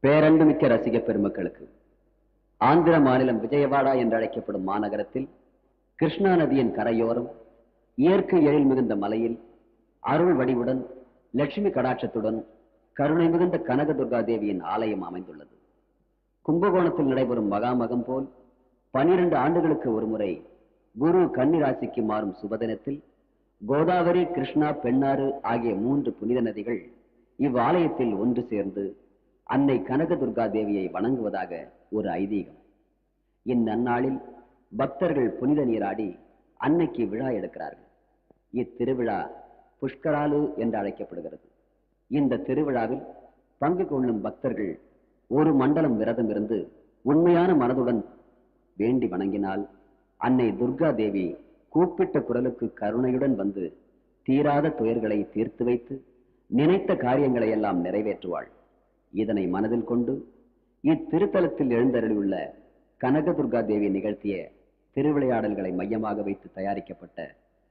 பேரன்புமிக்க ரசிக பெருமக்களுக்கு ஆந்திர மாநிலம் விஜயவாடா என்று அழைக்கப்படும் மாநகரத்தில் கிருஷ்ணா நதியின் கரையோரம் இயற்கை எழில் மிகுந்த மலையில் அருள் வடிவுடன் லட்சுமி கடாட்சத்துடன் கருணை மிகுந்த கனகதுர்கா தேவியின் ஆலயம் அமைந்துள்ளது. கும்பகோணத்தில் நடைபெறும் மகாமகம் போல் 12 ஆண்டுகளுக்கு ஒருமுறை குரு கன்னிராசிக்கு மாறும் சுபதினத்தில் கோதாவரி, கிருஷ்ணா, பெண்ணாறு ஆகிய 3 புனித நதிகள் இவ்வாலயத்தில் ஒன்று சேர்ந்து அன்னை கனகதுர்கா தேவியை வணங்குவதாக ஒரு ஐதீகம். இந்நன்னாளில் பக்தர்கள் புனித நீராடி அன்னைக்கு விழா எடுக்கிறார்கள். இத்திருவிழா புஷ்கராலு என்று அழைக்கப்படுகிறது. இந்த திருவிழாவில் பங்கு கொள்ளும் பக்தர்கள் ஒரு மண்டலம் விரதம் இருந்து உண்மையான மனதுடன் வேண்டி வணங்கினால் அன்னை துர்கா தேவி கூப்பிட்ட குரலுக்கு கருணையுடன் வந்து தீராத துயர்களை தீர்த்து வைத்து நினைத்த காரியங்களை எல்லாம் நிறைவேற்றுவாள். இதனை மனதில் கொண்டு இத்திருத்தலத்தில் எழுந்தருளியுள்ள கனகதுர்கா தேவி நிகழ்த்திய திருவிளையாடல்களை மையமாக வைத்து தயாரிக்கப்பட்ட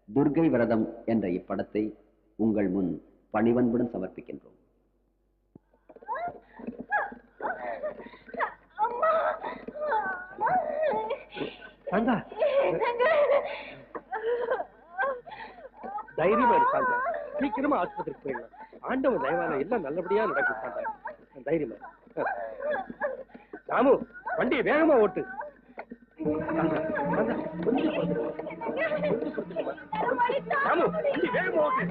துர்கை விரதம் என்ற இப்படத்தை உங்கள் முன் பணிவன்புடன் சமர்ப்பிக்கின்றோம். தைரியமா இருக்காங்க, சீக்கிரமா ஆஸ்பத்திரிக்கு போயிடலாம். ஆண்டவன் தயவான எல்லாம் நல்லபடியா நடக்கும். தைரியமா ராமு, வண்டியை வேகமா ஓட்டு. ராமு, வண்டி வேகமா ஓட்டு.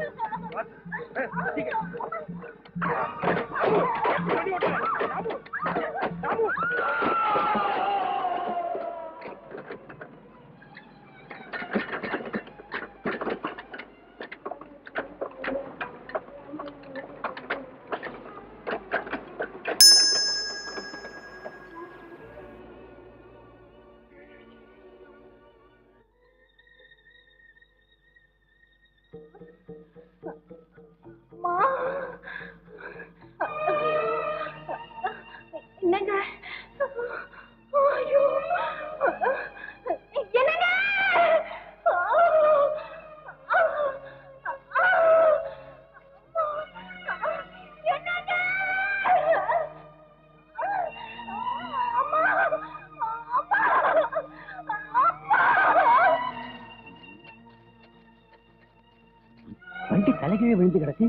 வண்டி தலைகீழே விழுந்து கிடக்கு.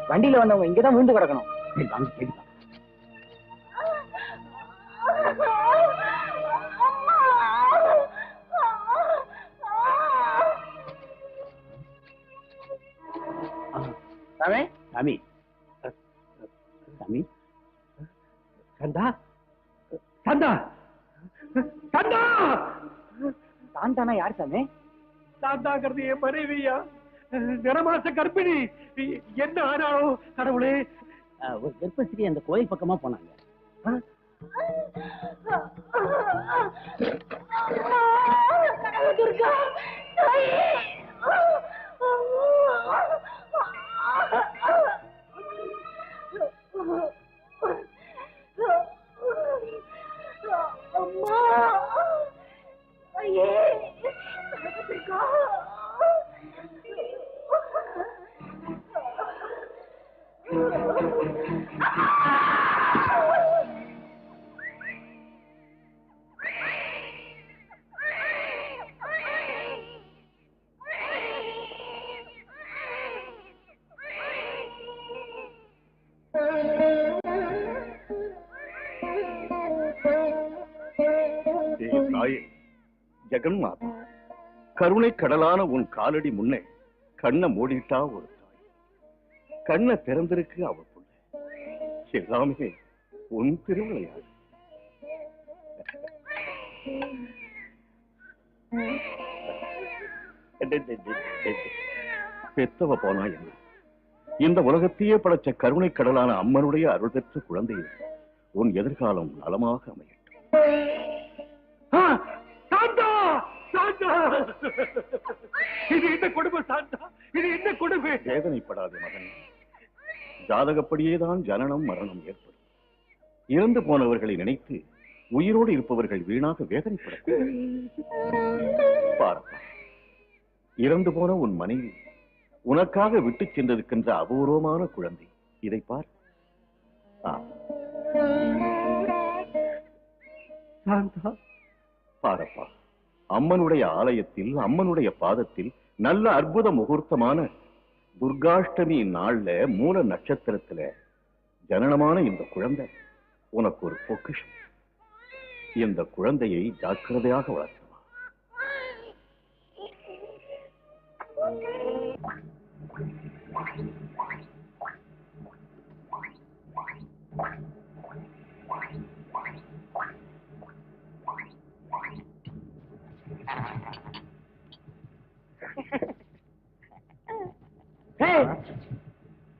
வண்டியில வந்தவங்க இங்கதான் விழுந்து கிடக்கணும். சாமி, சாமி, சந்தா, சந்தா, சந்தா. சாந்தானா யார் சாமி? சாந்தாங்கிறது என் மனைவியா, நிறமாச கர்ப்பிணி. என்ன ஆனாலும் கடவுளே. ஒரு கர்ப்பஸ்ரீ அந்த கோயில் பக்கமா போனாங்க. ஜெகன்மாதா, கருணை கடலான உன் காலடி முன்னே கண்ணை மூடிட்டா ஒரு தாய், கண்ணை திறந்திருக்கு அவள் புள்ள. எல்லாமே உன் திருவிளையாடு. பெத்தவ போனா என்ன, இந்த உலகத்தையே படைச்ச கருணை கடலான அம்மனுடைய அருள் பெற்ற குழந்தையை உன் எதிர்காலம் நலமாக அமையட்டும். இது என்ன கொடுமை சாந்தா, இது என்ன கொடுமை. வேதனைப்படாது மகன், ஜாதகப்படியேதான் ஜனனம் மரணம் ஏற்படும். இறந்து போனவர்களை நினைத்து உயிரோடு இருப்பவர்கள் வீணாக வேதனைப்பட. பாரப்பா, இறந்து போன உன் மனைவி உனக்காக விட்டு சென்றிருக்கின்ற அபூர்வமான குழந்தை. இதை பார், சாந்தா, பாரப்பா, அம்மனுடைய ஆலயத்தில் அம்மனுடைய பாதத்தில் நல்ல அற்புத முகூர்த்தமான துர்காஷ்டமி நாள்ல மூல நட்சத்திரத்துல ஜனனமான இந்த குழந்தை உனக்கு ஒரு பொக்கிஷம். இந்த குழந்தையை ஜாக்கிரதையாக வளர்த்தவா.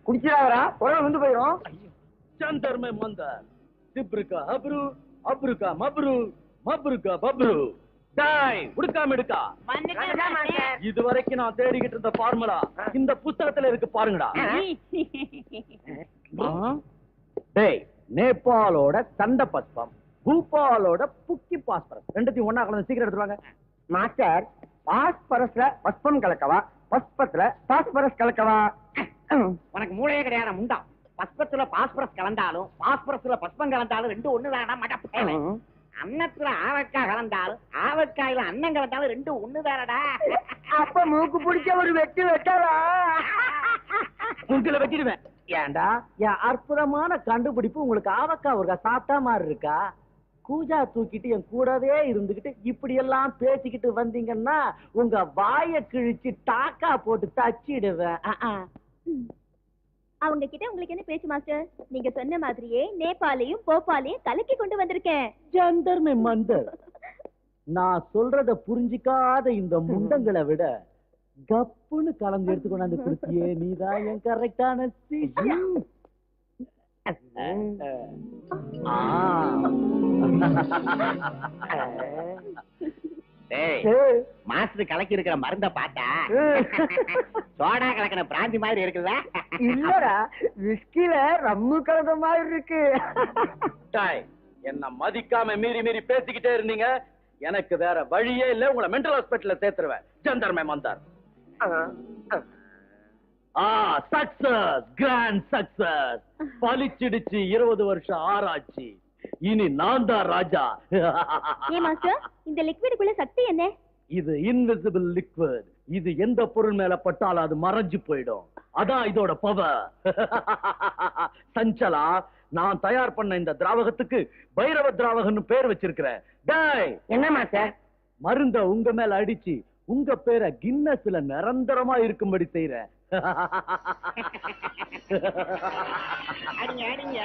குடிச்சிடாதரா உடனே வந்து போயிடும். चंदर में मंदर, सिब्र का हब्रू, अब्रू का मब्रू, मब्रू का बब्रू. டாய் உடுக்கா மிடுக்கா, இதுவரைக்கும் நான் தேடிக்கிட்டு இருந்த ஃபார்முலா இந்த புத்தகத்துல இருக்கு பாருங்கடா. டேய், நேபாளோட தண்ட பஸ்பம், பூபாலோட புக்கி பாஸ்பரஸ் ரெண்டுத்தையும் ஒண்ணா கலந்து சீக்கிரம் எடுத்துருவாங்க. மாஸ்டர், பாஸ்பரஸ்ல பஸ்பம் கலக்கவா, பஸ்பத்துல பாஸ்பரஸ் கலக்கவா? உனக்கு மூளையே கிடையாது முண்டா. பஸ்பத்துல பாஸ்பரஸ் கலந்தாலும் பாஸ்பரஸ்ல பஸ்பம் கலந்தாலும் ரெண்டும் ஒண்ணுதானா மடப்பேன். அன்னத்துல ஆவக்காய் கலந்தாலும் ஆவக்காயில அன்னம் கலந்தாலும் ரெண்டும் ஒண்ணுதானடா. அப்ப மூக்கு பிடிச்ச ஒரு வெட்டு வெட்டவா? உங்களை வெட்டிடுவேன். ஏண்டா, என் அற்புதமான கண்டுபிடிப்பு உங்களுக்கு ஆவக்கா ஒரு சாப்பிட்டா மாதிரி இருக்கா? கூஜா தூக்கிட்டு என் கூடவே இருந்துகிட்டு இப்படி எல்லாம் பேசிக்கிட்டு வந்தீங்கன்னா உங்க வாய கிழிச்சு டாக்கா போட்டு தச்சிடுவேன். அவங்க கிட்ட உங்களுக்கு என்ன பேச்சு மாஸ்டர்? நீங்க சொன்ன மாதிரியே நேபாளையும் போபாலையும் கலக்கி கொண்டு வந்திருக்கேன். ஜந்தர் மே மந்தர். நான் சொல்றத புரிஞ்சிக்காத இந்த முண்டங்களை விட கப்புன்னு கலந்து எடுத்து கொண்டாந்து கொடுத்தியே, நீதான் என் கரெக்டான சிஷ்யன். மாஸ்டர் கலக்கி இருக்கிற மருந்த பார்த்தா சோடா கலக்கின பிராந்தி மாதிரி இருக்குதா? இல்லடா, விஸ்கில ரம்மு கலந்த மாதிரி இருக்கு. டாய், என்ன மதிக்காம மீறி மீறி பேசிக்கிட்டே இருந்தீங்க. எனக்கு வேற வழியே இல்ல, உங்களை மென்டல் ஹாஸ்பிட்டல்ல சேர்த்துருவேன். ஜந்தர் மே மந்தார். Success, grand success. பலிச்சிடுச்சு 20 வருஷம் ஆராய்ச்சி. இனி நான் தான் ராஜா. ஏ மாஸ்டர், இந்த லிக்விடுக்குள்ள சக்தி என்ன? இது இன்விசிபிள் லிக்விட். இது எந்த பொருள் மேல பட்டாலும் அது மறைஞ்சு போயிடும். அதான் இதோட பவர். சஞ்சலா, நான் தயார் பண்ண இந்த திராவகத்துக்கு பைரவ திராவகன்னு பேர் வச்சிருக்கிறேன். டேய், என்ன மாஸ்டர்? மருந்த உங்க மேல அடிச்சு உங்க பேரை கின்னஸ்ல நிரந்தரமா இருக்கும்படி செய்யறேன். அடிங்க அடிங்க.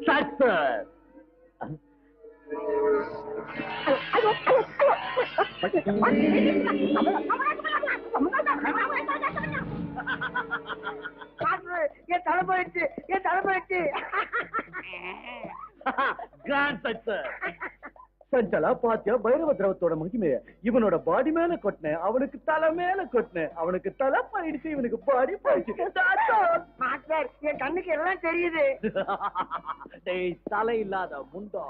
சக்சஸ். என் தலை போயிடுச்சு, என் தலை போயிடுச்சு. Grand success. சஞ்சலா, பாத்தியா பைரவ திரவத்தோட மகிமைய? இவனோட பாடி மேல கொட்டினேன், அவனுக்கு தலை மேல கொட்டினேன். அவனுக்கு தலை போயிடுச்சு, இவனுக்கு பாடி போயிடுச்சு. மாஸ்டர், என் கண்ணுக்கு எல்லாம் தெரியுது. டேய், தலை இல்லாத முண்டா,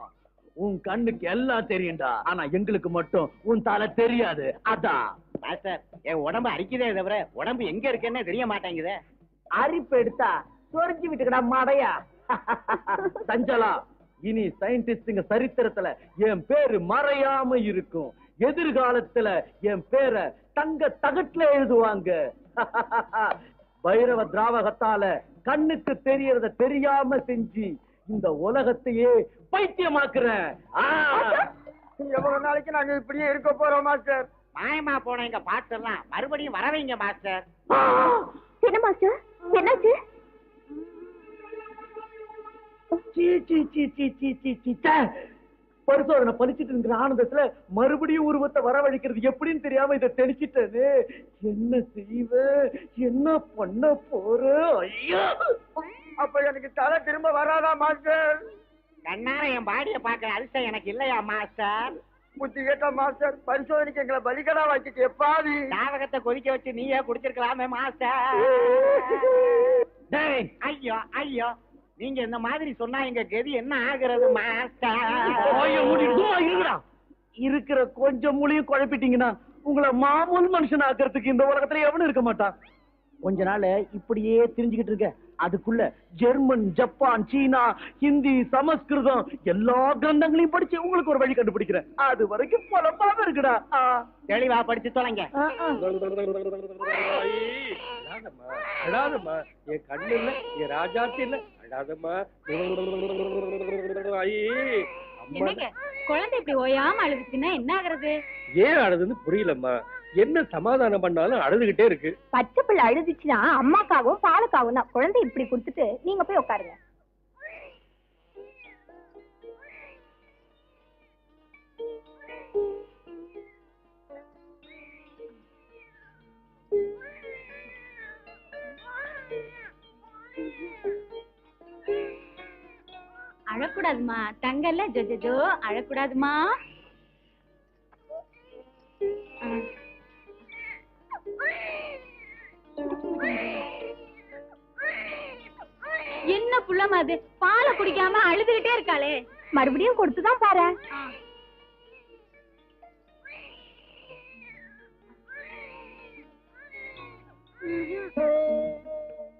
உன் கண்ணுக்கு எல்லாம் தெரியும்டா. ஆனா எங்களுக்கு மட்டும் உன் தலை தெரியாது. அதான் மாஸ்டர், என் உடம்பு அரிக்குதே தவிர உடம்பு எங்க இருக்குன்னு தெரிய மாட்டேங்குதே. அரிப்பு எடுத்தா சொரிஞ்சு விட்டுக்கடா மாடையா. சஞ்சலா, இனி சயின்டிஸ்டுங்க சரித்திரத்துல என் பேரு மறையாம இருக்கும். எதிர்காலத்துல என் பேரை தங்க தகட்டுல எழுதுவாங்க. பைரவ திராவகத்தால கண்ணுக்கு தெரியறத தெரியாம செஞ்சு இந்த உலகத்தையே பைத்தியமாக்குறேன். எவ்வளவு நாளைக்கு நாங்க இப்படியே இருக்க போறோம் மாஸ்டர்? மாயமா போன எங்க பாட்டெல்லாம் மறுபடியும் வரவைங்க மாஸ்டர். என்ன மாஸ்டர், என்னாச்சு? பரிசோதனை பலிச்சிட்டு இருக்கிற ஆனந்தத்துல மறுபடியும் உருவத்தை வரவழைக்கிறது எப்படின்னு தெரியாம இதை தெளிச்சிட்டது. என்ன செய்வ, என்ன பண்ண போற? ஐயா, அப்ப எனக்கு தலை திரும்ப வராதா மாஸ்டர்? கண்ணார என் பாடிய பாக்குற அதிர்ஷ்டம் எனக்கு இல்லையா மாஸ்டர்? புத்தி கேட்டா மாஸ்டர், பரிசோதனைக்கு எங்களை பலிக்கடா வச்சுட்டு எப்பாதி ஞாபகத்தை கொதிக்க வச்சு நீயே குடிச்சிருக்கலாமே மாஸ்டர். டேய், ஐயோ ஐயோ, நீங்க இந்த மாதிரி சொன்னா எங்க கதி என்ன ஆகுறது இருக்கிற கொஞ்சம் மூலியும் குழப்பிட்டீங்கன்னா உங்களை மாமூல் மனுஷன் ஆக்கிறதுக்கு இந்த உலகத்துல எவனும் இருக்க மாட்டான். கொஞ்ச நாள் இப்படியே தெரிஞ்சுக்கிட்டு இருக்க, அதுக்குள்ள ஜெர்மன், ஜப்பான், சீனா, ஹிந்தி, சமஸ்கிருதம் எல்லா கிரந்தங்களையும் படிச்சு உங்களுக்கு ஒரு வழி கண்டுபிடிக்கிறேன். அது வரைக்கும் பொலப்பாம இருக்குடா. தெளிவா படிச்சு தொலைங்க. அழாதம்மா, என் கண்ணு இல்ல, என் ராஜாத்தி இல்ல, அழாதம்மா. குழந்தை இப்படி ஓயாம அழுதுச்சுன்னா என்ன ஆகுறது? ஏன் அழுதுன்னு புரியலம்மா. என்ன சமாதானம் பண்ணாலும் அழுதுகிட்டே இருக்கு. பச்சை பிள்ளை அழுதுச்சுன்னா அம்மாக்காகவும் பாலுக்காகவும் தான். குழந்தை இப்படி கொடுத்துட்டு நீங்க போய் உட்காருங்க. அழக்கூடாதுமா தங்கல்ல, ஜோ அழக்கூடாதுமா. என்ன புள்ளமா அது பாலை குடிக்காம அழுதுகிட்டே இருக்காளே, மறுபடியும் கொடுத்துதான் பாரு.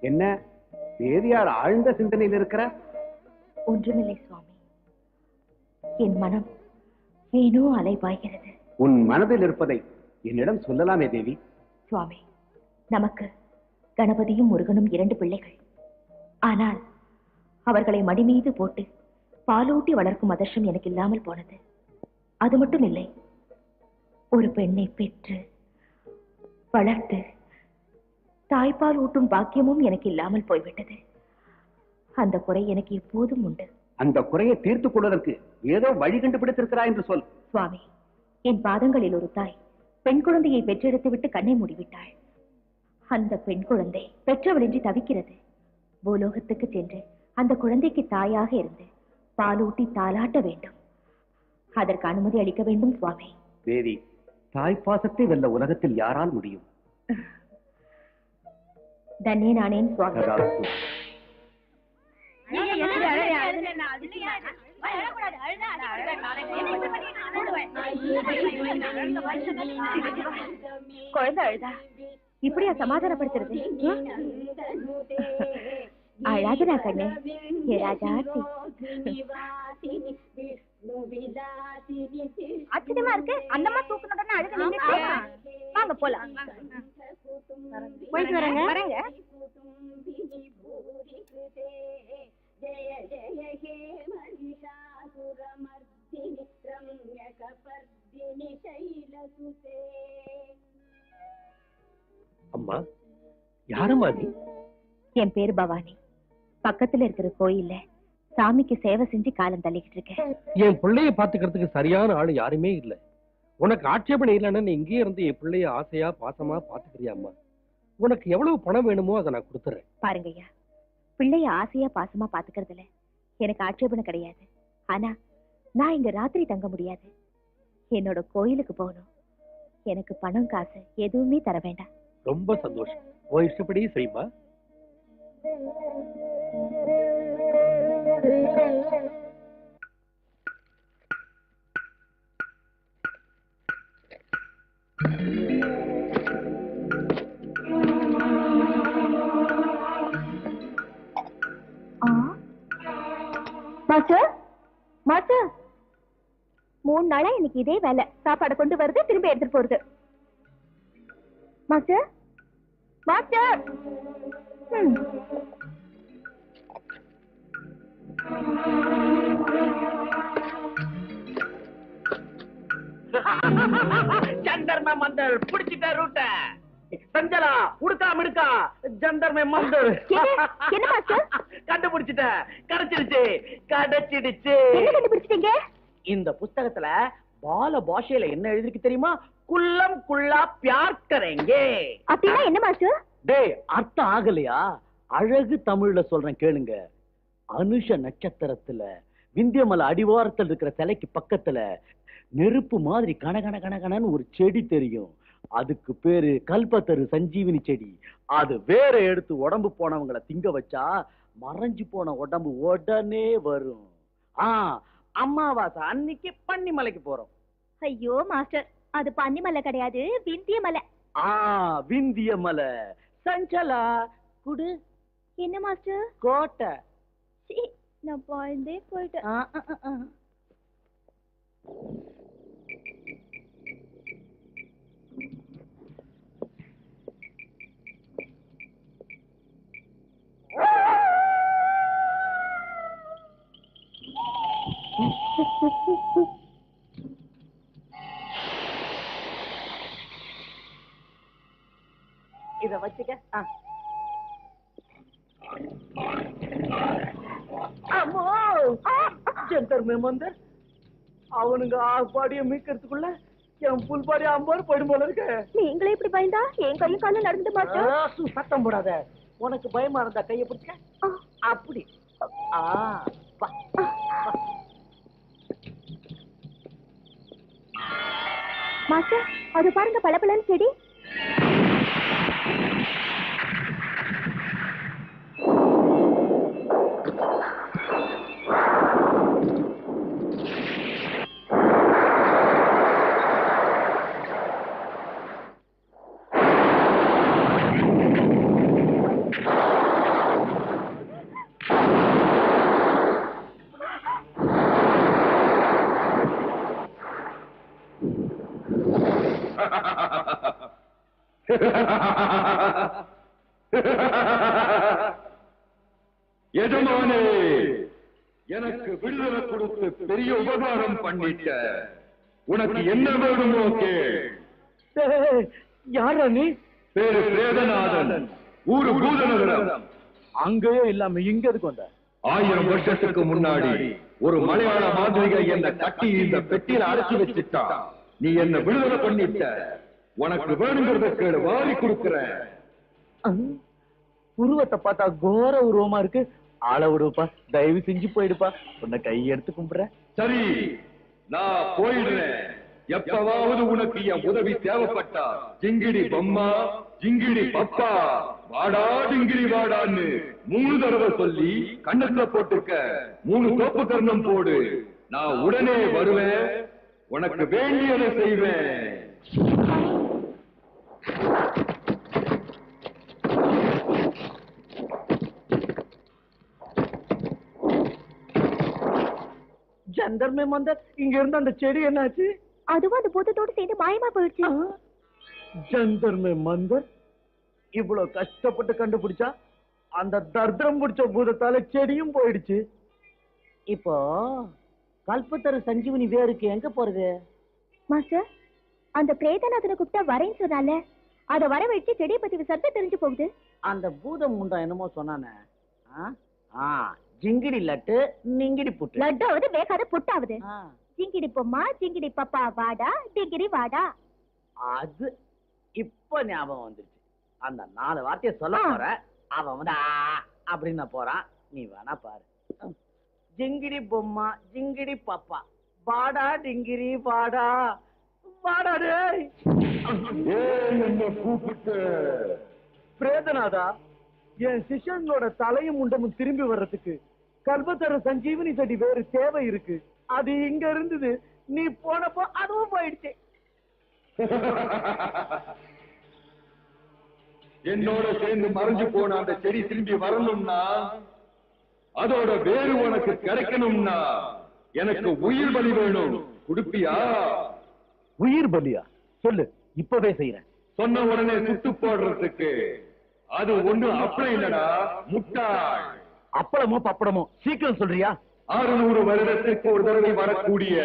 என்ன தேவியார் ஆழ்ந்த சிந்தனையில் இருக்கிற? ஒன்றுமில்லை சுவாமி, என் மனம் ஏனோ அலைபாய்கிறது. உன் மனதில் இருப்பதை என்னிடம் சொல்லலாமே தேவி. சுவாமி, நமக்கு கணபதியும் முருகனும் 2 பிள்ளைகள். ஆனால் அவர்களை மடி மீது போட்டு பாலூட்டி வளர்க்கும் அதிர்ஷ்டம் எனக்கு இல்லாமல் போனது. அது மட்டும் இல்லை, ஒரு பெண்ணை பெற்று வளர்த்து தாய்ப்பால் ஊட்டும் பாக்கியமும் எனக்கு இல்லாமல் போய்விட்டது. அந்த குறை எனக்கு எப்போதும் உண்டு. அந்த குறையை தீர்த்துக் கொள்வதற்கு ஏதோ வழி கண்டுபிடித்திருக்கிறாய் என்று சொல். சுவாமி, என் பாதங்களில் ஒரு தாய் பெண் குழந்தையை பெற்றெடுத்து விட்டு கண்ணை மூடிவிட்டாள். அந்த பெண் குழந்தை பெற்றவளின்றி தவிக்கிறது. பூலோகத்துக்கு சென்று அந்த குழந்தைக்கு தாயாக இருந்து பாலூட்டி தாலாட்ட வேண்டும். அதற்கு அனுமதி அளிக்க வேண்டும் சுவாமி. தேவி, தாய்ப்பாசத்தை வெல்ல உலகத்தில் யாரால் முடியும்? தன்னே நானேன் சுவாமி. குழந்தை அழுதா இப்படியா சமாதானப்படுத்துறது? அழாதுடா கண்ணு, ஏ ராஜாத்தி. ஆச்சரியமா இருக்கு, அந்தமா தூக்கணும்னு அழுக நின்னுட்டு. வாங்க போலாம். போயிட்டு வரேங்க. வரேங்க. அம்மா, யாரம்மா நீ? என் பேரு பவானி. பக்கத்துல இருக்கிற கோயில்ல சாமிக்கு சேவை செஞ்சு காலம் தள்ளிக்கிட்டு இருக்கேன். என் பிள்ளைய பாத்துக்கிறதுக்கு சரியான ஆளு யாருமே இல்ல. உனக்கு ஆட்சேபனை இல்லைன்னு நீ இங்கேயே இருந்து என் பிள்ளைய ஆசையா பாசமா பாத்துக்கிறியாம்மா? உனக்கு எவ்வளவு பணம் வேணுமோ அதை நான் கொடுத்துறேன். பாருங்க ஐயா, பிள்ளைய ஆசையா பாசமா பாத்துக்கிறதுல எனக்கு ஆட்சேபனை கிடையாது. ஆனா நான் இங்க ராத்திரி தங்க முடியாது. என்னோட கோயிலுக்கு போகணும். எனக்கு பணம் காசு எதுவுமே தர வேண்டாம். ரொம்ப சந்தோஷம். உன் இஷ்டப்படி செய்யுமா. மாஸ்டர், மாஸ்டர், 3 நாளா எனக்கு இதே வேலை. சாப்பாடு கொண்டு வருது, திரும்ப எடுத்துட்டு போறது. Master, master. ஜந்தர்ம மந்தர் பிடிச்சிட்ட ரூட்ட. சஞ்சலா உடுக்காம இருக்கா ஜந்தர்ம மந்தர். என்ன மாஸ்டர்? கண்டுபிடிச்சிட்ட. கிடைச்சிருச்சு, கிடைச்சிடுச்சு. என்ன கண்டுபிடிச்சிட்டீங்க? இந்த புஸ்தகத்துல பால பாஷையில என்ன எழுதிருக்கு தெரியுமா? குல்லம் குல்லா பியார் கரேங்கே. அப்படின்னா என்ன மாஸ்டர்? டேய், அர்த்தம் ஆகலையா? அழகு தமிழ்ல சொல்றேன் கேளுங்க. அனுஷ நட்சத்திரத்துல விந்தியமலை அடிவாரத்தில் இருக்கிற சிலைக்கு பக்கத்துல நெருப்பு மாதிரி கனகன கனகனன்னு ஒரு செடி தெரியும். அதுக்கு பேரு கல்பத்தரு சஞ்சீவினி செடி. அது வேற எடுத்து உடம்பு போனவங்களை திங்க வச்சா மறைஞ்சு போன உடம்பு உடனே வரும். அமாவாசை அன்னைக்கு பன்னிமலைக்கு போறோம். ஐயோ மாஸ்டர், அது பன்னிமலை கிடையாது, விந்திய மலை. விந்திய மலை. சஞ்சலா குடு. என்ன மாஸ்டர்? கோட்டை. நான் பாய்ந்தே போயிட்டேன். இத வச்சுக்க. ஜந்தர் மேமந்தர், அவனுங்க ஆப்பாடிய மீக்கிறதுக்குள்ள என் புல்பாடி அம்பாரு போயிடும் போல இருக்கு. நீங்களே இப்படி பயந்தா என் கையும் காலம் நடந்து மாட்டோம். சத்தம் போடாத. உனக்கு பயமா இருந்தா கைய பிடிச்ச. அப்படி. மாஸ்டர், அது பாருங்க, பளபளன்னு செடி. எஜமானே, எனக்கு விடுதலை கொடுத்து பெரிய உபகாரம் பண்ணிட்ட. உனக்கு என்ன வேணுமோ கேள். யாரா நீ? பேரு பிரேதநாதன், ஊரு பூதநகரம். அங்கேயே இல்லாம இங்க எதுக்கு வந்த? 1000 வருஷத்துக்கு முன்னாடி ஒரு மலையாள மாந்திரிகை என்ன கட்டி இந்த பெட்டியில அடைச்சு வச்சுட்டா. நீ என்ன விடுதலை பண்ணிட்ட. உனக்கு வேணுங்கிறத கேளு, வாரி கொடுக்கிறேன். உருவத்தை பார்த்தா கோர உருவமா இருக்கு. ஆள விடுப்பா, தயவு செஞ்சு போயிடுப்பா. உன்னை கையெடுத்து கும்பிடுற. சரி, நான் போயிடுறேன். எப்பவாவது உனக்கு என் உதவி தேவைப்பட்டா ஜிங்கிடி பம்மா, ஜிங்கிடி பப்பா, வாடா ஜிங்கிடி வாடான்னு 3 தடவை சொல்லி கண்ணத்துல போட்டுக்க. 3 தோப்பு கர்ணம் போடு. நான் உடனே வருவேன். உனக்கு வேண்டியதை செய்வேன். ஜந்தர் மேமந்தர், இங்க இருந்து அந்த செடி என்னாச்சு? அதுவும் அந்த பூதத்தோடு சேர்ந்து மாயமா போயிடுச்சு. ஜந்தர் மேமந்தர், இவ்வளவு கஷ்டப்பட்டு கண்டுபிடிச்சா அந்த தர்தரம் பிடிச்ச பூதத்தால செடியும் போயிடுச்சு. இப்போ கல்பத்தரு சஞ்சீவனி வேருக்கு எங்க போறது? மாஸ்டர், அந்த பிரேதநாதனை கூப்பிட்டா வரேன்னு சொன்னால, அத வர வச்சு செடியை பத்தி விசாரிச்சா தெரிஞ்சு போகுது. அந்த பூதம் முண்டா என்னமோ சொன்னானே, ஜிங்கிடி லட்டு நிங்கிடி புட்டு. லட்டாவது வேகாத புட்டாவது. ஜிங்கிடி பொம்மா, ஜிங்கிடி பப்பா, வாடா டிங்கிடி வாடா. அது இப்ப ஞாபகம் வந்துருச்சு. அந்த 4 வார்த்தையை சொல்ல போற, அவன் வந்து அப்படின்னு போறான். நீ வேணா பாரு. ஜிங்கிடி பொம்மா, ஜிங்கிடி பப்பா, வாடா டிங்கிரி வாடா. வாடா டேய். என்ன கூப்பிட்டு? பிரேதநாதா, என் சிஷ்யனோட தலையும் முண்டமும் திரும்பி வர்றதுக்கு கல்பத்தர சஞ்சீவனி செடி வேறு தேவை இருக்கு. அது இங்க இருந்தது, நீ போனப்போ அதுவும் போயிடுச்சு. என்னோட சேர்ந்து மறைஞ்சு போன அந்த செடி திரும்பி வரணும்னா, அதோட வேறு உனக்கு கிடைக்கணும்னா எனக்கு உயிர் பலி வேணும். கொடுப்பியா? உயிர் பலியா? சொல்லு, இப்பவே செய்யறேன். சொன்ன உடனே சுட்டு போடுறதுக்கு அது ஒண்ணு அப்பளம் இல்லடா, முட்டாள். அப்பளமோ பப்படமோ, சீக்கிரம் சொல்றியா? 600 வருடத்திற்கு ஒரு தடவை வரக்கூடிய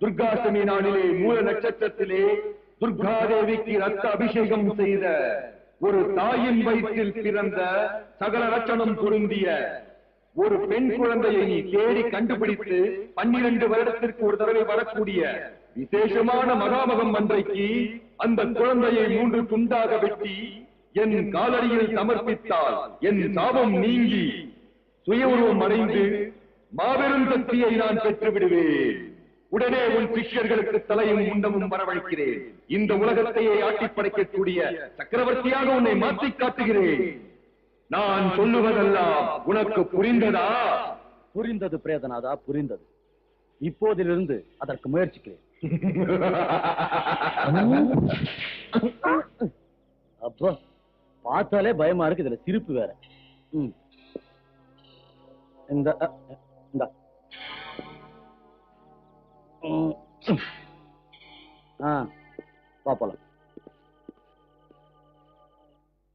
துர்காஷ்டமி நாளிலே மூல நட்சத்திரத்திலே துர்காதேவிக்கு ரத்த அபிஷேகம் செய்த ஒரு தாயின் வயிற்றில் பிறந்த சகல லட்சணம் பொருந்திய ஒரு பெண் குழந்தையை நீ தேடி கண்டுபிடித்து 12 வருடத்திற்கு ஒரு தடவை வரக்கூடிய விசேஷமான மகாமகம் அன்றைக்கு அந்த குழந்தையை 3 துண்டாக வெட்டி என் காலடியில் சமர்ப்பித்தால் என் சாபம் நீங்கி சுய உருவம் அடைந்து மாபெரும் சக்தியை நான் பெற்று விடுவேன். உடனே உன் சிஷ்யர்களுக்கு தலையும் முண்டமும் வரவழைக்கிறேன். இந்த உலகத்தையே ஆட்டி படைக்கக்கூடிய சக்கரவர்த்தியாக உன்னை மாற்றி காட்டுகிறேன். நான் சொல்லுவதெல்லாம் உனக்கு புரிந்ததா? புரிந்தது பிரேதநாதா, புரிந்தது. இப்போதிலிருந்து அதற்கு முயற்சிக்கிறேன். அப்போ பார்த்தாலே பயமா இருக்கு, இதுல சிரிப்பு வேற. இந்த பாப்பலாம்.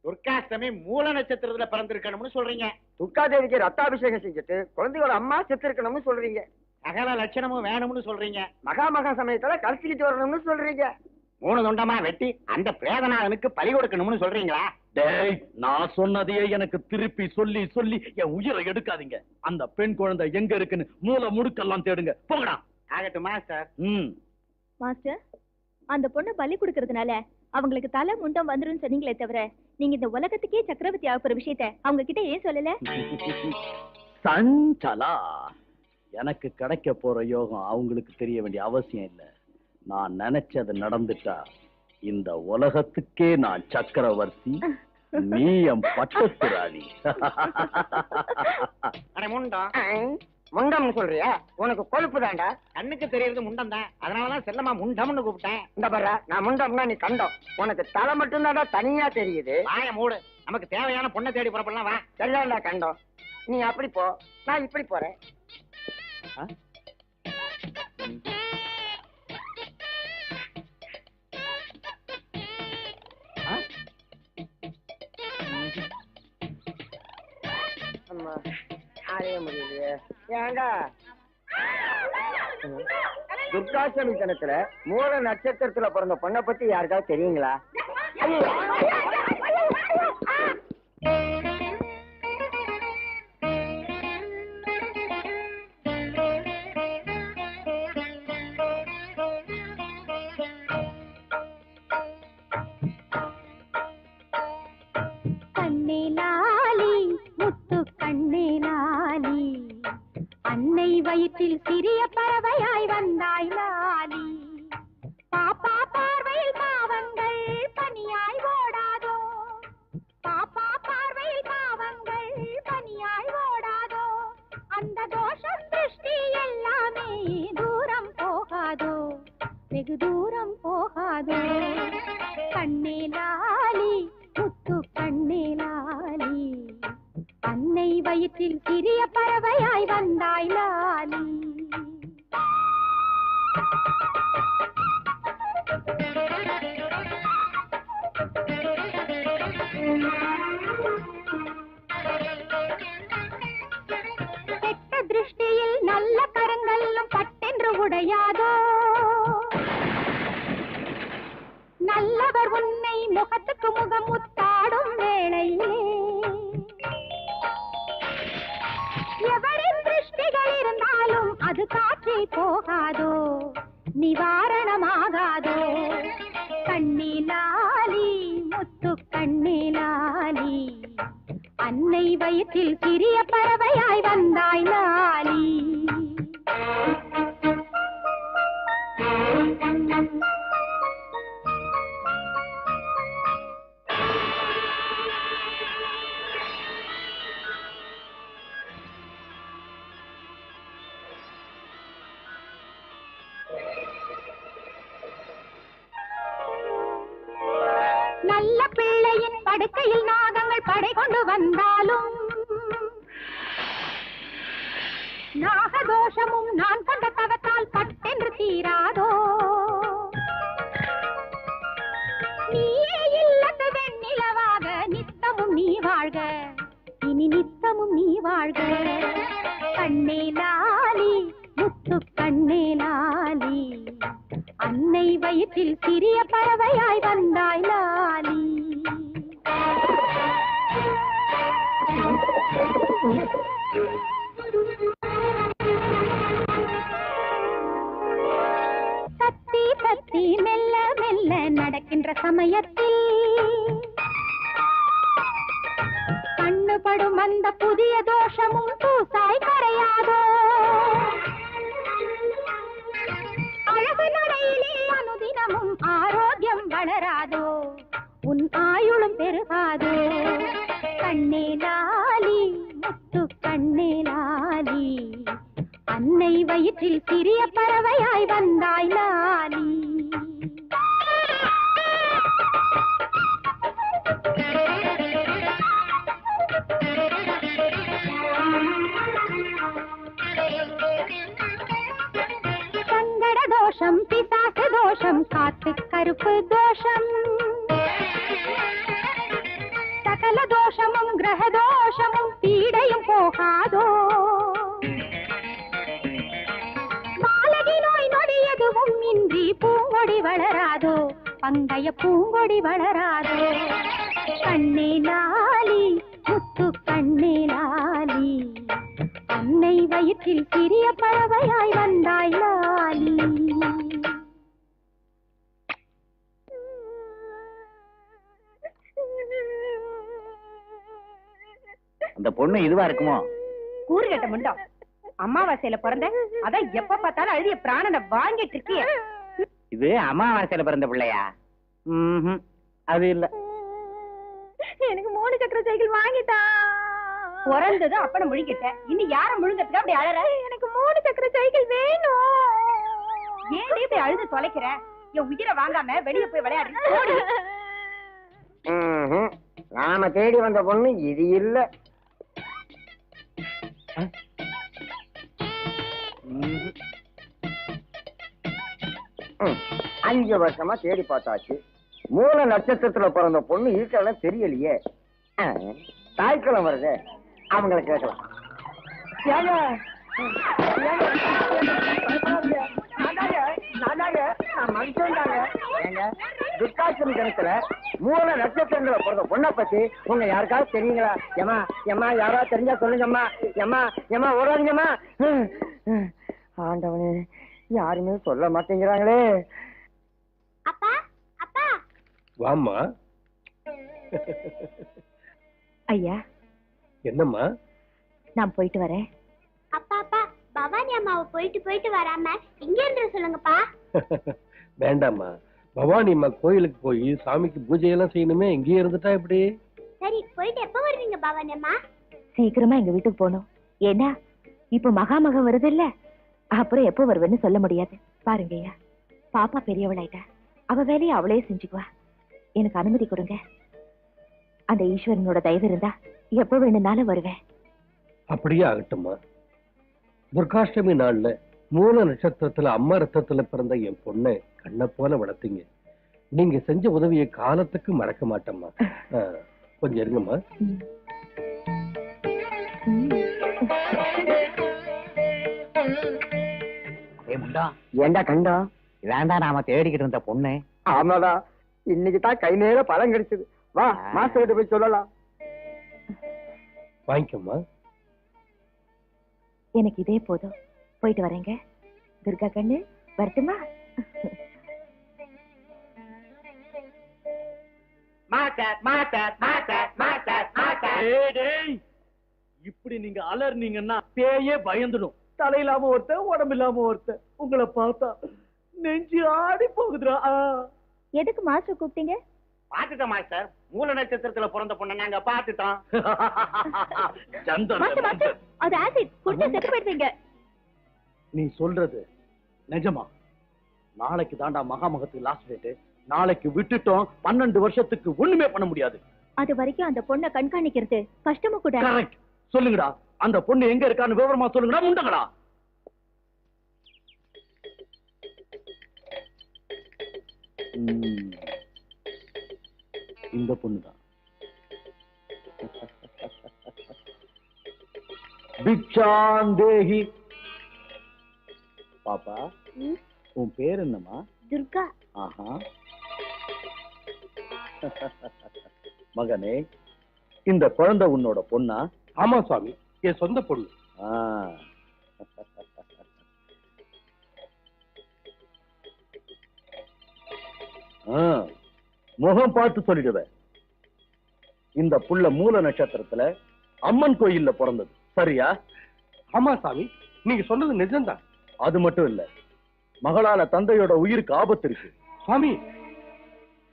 துர்காஷ்டமி மூல நட்சத்திரத்துல பிறந்திருக்கணும்னு சொல்றீங்க. துர்காதேவிக்கு ரத்தாபிஷேகம் செஞ்சுட்டு குழந்தையோட அம்மா செத்து இருக்கணும்னு சொல்றீங்க. சகல லட்சணமும் வேணும்னு சொல்றீங்க. மகா சமயத்துல கழிச்சுக்கிட்டு வரணும்னு சொல்றீங்க. 3 துண்டமா வெட்டி அந்த பிரேதநாதனுக்கு பலி கொடுக்கணும்னு சொல்றீங்களா? டேய், நான் சொன்னதையே எனக்கு திருப்பி சொல்லி சொல்லி என் உயிரை எடுக்காதீங்க. அந்த பெண் குழந்தை எங்க இருக்குன்னு மூல முடுக்கெல்லாம் தேடுங்க. போங்கடா. ஆகட்டும் மாஸ்டர். மாஸ்டர், அந்த பொண்ணு பலி கொடுக்கறதுனால அவங்களுக்கு தலை முண்டம் வந்துரும் சொன்னீங்களே தவிர, நீங்க இந்த உலகத்துக்கே சக்கரவர்த்தி ஆகுற விஷயத்த அவங்க கிட்ட ஏன் சொல்லல? சஞ்சலா, எனக்கு கிடைக்க போற யோகம் அவங்களுக்கு தெரிய வேண்டிய அவசியம் இல்ல. நான் நினைச்சது நடந்துட்டா இந்த உலகத்துக்கே நான் சக்கரவர்த்தி, நீ என் பட்டத்து ராணி. முண்டம்னு சொல்றியா? உனக்கு கொழுப்பு தாண்டா. கண்ணுக்கு தெரியறது முண்டம் தான், அதனாலதான் செல்லமா முண்டம்னு கூப்பிட்டேன். இந்த பாரு, நான் முண்டம்னா நீ கண்டம். உனக்கு தலை மட்டும் தாண்டா தனியா தெரியுது. வாய மூடு. நமக்கு தேவையான பொண்ணை தேடி புறப்படலாம் வா. சரியாண்டா கண்டம். நீ அப்படி போ, நான் இப்படி போறேன். அடைய முடியலையே. ஏண்டா துர்காஷ்டமி தினத்துல மூல நட்சத்திரத்துல பிறந்த பொண்ணை பத்தி யாருக்காவது தெரியுங்களா? அன்னை வயிற்றில் சிறிய பறவையாய் வந்தாய் லாலி. பாப்பா பார்வையில் பாவங்கள் பனியாய் ஓடாதோ, பாப்பா பார்வையில் பாவங்கள் பனியாய் ஓடாதோ. அந்த தோஷம் திருஷ்டி எல்லாமே தூரம் போகாதோ, வெகு தூரம் போகாதோ. கண்ணே லாலி, முத்து கண்ணே லாலி, அன்னை வயிற்றில் சிறிய பறவையாய் வந்தாய் லாலி. கெட்ட திருஷ்டியில் நல்ல கரங்களும் பட்டென்று உடையாதோ, நல்லவர் உன்னை முகத்துக்கு முகம் முத்தாடும் வேளையிலே எவரின் திருஷ்டிகள் இருந்தாலும் அது காற்றில் போகாதோ, நிவாரணமாகாதோ. கண்ணிலாலி, முத்து கண்ணிலாலி, அன்னை வயிற்றில் சிறிய பறவையாய் வந்தாய் லாலி. நல்ல பிள்ளையின் படுக்கையில் நாகங்கள் படை கொண்டு வந்தாலும் நாகதோஷமும் நான் கண்ட தவத்தால் பட்டென்று தீராதோ. நீயே இல்லத்து வெண்ணிலவாக நித்தமும் நீ வாழ்க, இனி நித்தமும் நீ வாழ்க. கண்ணே லாலி, முத்து கண்ணே லாலி, அன்னை வயிற்றில் சிறிய பறவையாய் வந்தாய் லாலி. சத்தி சத்தி மெல்ல மெல்ல நடக்கின்ற சமயத்தில் கண்ணுபடும் அந்த புதிய தோஷமும் தூசாய் கரையாதோ. அழகு நடையிலே அனுதினமும் ஆரோக்கியம் வளராதோ, உன் ஆயுளும் பெருகாதோ. கண்ணே வயிற்றில் சிறிய பறவையாய் வந்தாய் லாலி. சங்கட தோஷம், பிசாசு தோஷம், காத்து கருப்பு தோஷம், சகல தோஷமும் கிரக தோஷமும் பீடையும் போகாதோ. பாலகி நோய் நொடி எதுவும் இன்றி பூங்கொடி வளராதோ, பங்கைய பூங்கொடி வளராதோ. கண்ணே லாலி, முத்து கண்ணே லாலி, அன்னை வயிற்றில் சிறிய பறவையாய் வந்தாய் லாலி. அந்த பொண்ணு இதுவா இருக்குமோ? கூறு கட்ட முண்டம், அமாவாசையில பிறந்த அதான் எப்ப பார்த்தாலும் அழுதிய பிராணனை வாங்கிட்டு இருக்கிய. இது அமாவாசையில பிறந்த பிள்ளையா? அது இல்ல. எனக்கு 3 சக்கர சைக்கிள் வாங்கிட்டா. பிறந்ததும் அப்பனை முழுங்கிட்ட, இன்னும் யார முழுங்கறதுக்கு அப்படி அழற? எனக்கு 3 சக்கர சைக்கிள் வேணும். ஏன் இப்படி அழுது தொலைக்கிற? என் உயிரை வாங்காம வெளியே போய் விளையாடு. நாம தேடி வந்த பொண்ணு இது இல்ல. 5 வருஷமா தேடி பார்த்தாச்சு. மூல நட்சத்திரத்துல பிறந்த பொண்ணு இருக்கலாம் தெரியலையே. தாய்க்கிழமை வருது, அவங்கள கேட்கலாம். துர்காட்சமி தினத்துல மூல நட்சத்திரங்களை பிறந்த பொண்ணை பத்தி உங்க யாருக்காவது தெரியுங்களா? ஏமா ஏமா யாராவது தெரிஞ்சா சொல்லுங்கம்மா. ஏமா ஏமா ஓடாதீங்கம்மா. ஆண்டவனே, யாருமே சொல்ல மாட்டேங்கிறாங்களே. அப்பா அப்பா. வாம்மா. ஐயா, என்னம்மா? நான் போயிட்டு வரேன். அப்பா அப்பா, பவானி அம்மாவை போயிட்டு வராம இங்க இருந்து சொல்லுங்கப்பா. வேண்டாம்மா, பவானி அம்மா கோயிலுக்கு போய் சாமிக்கு பூஜை எல்லாம் செய்யணுமே, இங்கேயே இருந்துட்டா எப்படி? சரி, போயிட்டு எப்ப வருவீங்க பவானி அம்மா? சீக்கிரமா எங்க வீட்டுக்கு போகணும். ஏன்னா இப்ப மகாமகம் வருது இல்ல, அப்புறம் எப்போ வருவேன்னு சொல்ல முடியாது. பாருங்க ஐயா, பாப்பா பெரியவளாயிட்டா, அவ வேலையை அவளே செஞ்சுக்குவா. எனக்கு அனுமதி கொடுங்க. அந்த ஈஸ்வரனோட தயவு இருந்தா எப்ப வேணும்னாலும் வருவேன். அப்படியே ஆகட்டும்மா. துர்காஷ்டமி நாள்ல மூல நட்சத்திரத்துல அம்மா ரத்தத்துல பிறந்த என் பொண்ணை கண்ணை போல வளர்த்தீங்க. நீங்க செஞ்ச உதவியை காலத்துக்கு மறக்க மாட்டேம்மா. கொஞ்சம் இருங்கம்மா. ஏண்டா கண்டா, இதாண்டா நாம தேடிக்கிட்டு இருந்த பொண்ணு. ஆமாடா, இன்னைக்கு தான் கை நேர பழம் கிடைச்சது. வா, மாஸ்டர் கிட்ட போய் சொல்லலாம். வாங்கிக்கம்மா. எனக்கு இதே போதும். போயிட்டு வரேங்க. துர்கா கண்ணு, வரட்டுமா? இப்படி நீங்க அலர்னீங்கன்னா பேயே பயந்துடும். தலையிலாம ஒருத்த, உடம்பு இல்லாம ஒருத்த. உங்களை பார்த்தா நெஞ்சு ஆடி போகுதுடா. எதுக்கு மாஸ்டர் கூப்பிட்டீங்க? பாத்துட்டோம் மாஸ்டர், மூல நட்சத்திரத்துல பிறந்த பொண்ணை நாங்க பாத்துட்டோம். அது ஆசிட் குடிச்சா செத்து போயிடுவீங்க. நீ சொல்றது நிஜமா? நாளைக்கு தாண்டா மகாமகத்துக்கு லாஸ்ட் டேட். நாளைக்கு விட்டுட்டோம், 12 வருஷத்துக்கு ஒண்ணுமே பண்ண முடியாது. அது வரைக்கும் அந்த பொண்ணை கண்காணிக்கிறது கஷ்டமா கூட. கரெக்ட். சொல்லுங்கடா, அந்த பொண்ணு எங்க இருக்கான்னு விவரமா சொல்லுங்கடா, முண்டங்கடா. இந்த பொண்ணுதான். பிச்சாந்தேகி. பாப்பா, உன் பேர் என்னம்மா? துர்கா. ஆஹா. மகனே, இந்த குழந்தை உன்னோட பொண்ணா? ஆமா சுவாமி, என் சொந்த பொண்ணு. முகம் பார்த்து சொல்லிடுவேன். இந்த புள்ள மூல நட்சத்திரத்துல அம்மன் கோயில்ல பிறந்தது, சரியா? ஆமா சாமி, நீங்க சொன்னது நிஜம்தான். அது மட்டும் இல்ல, மகளால தந்தையோட உயிருக்கு ஆபத்து இருக்கு. சுவாமி,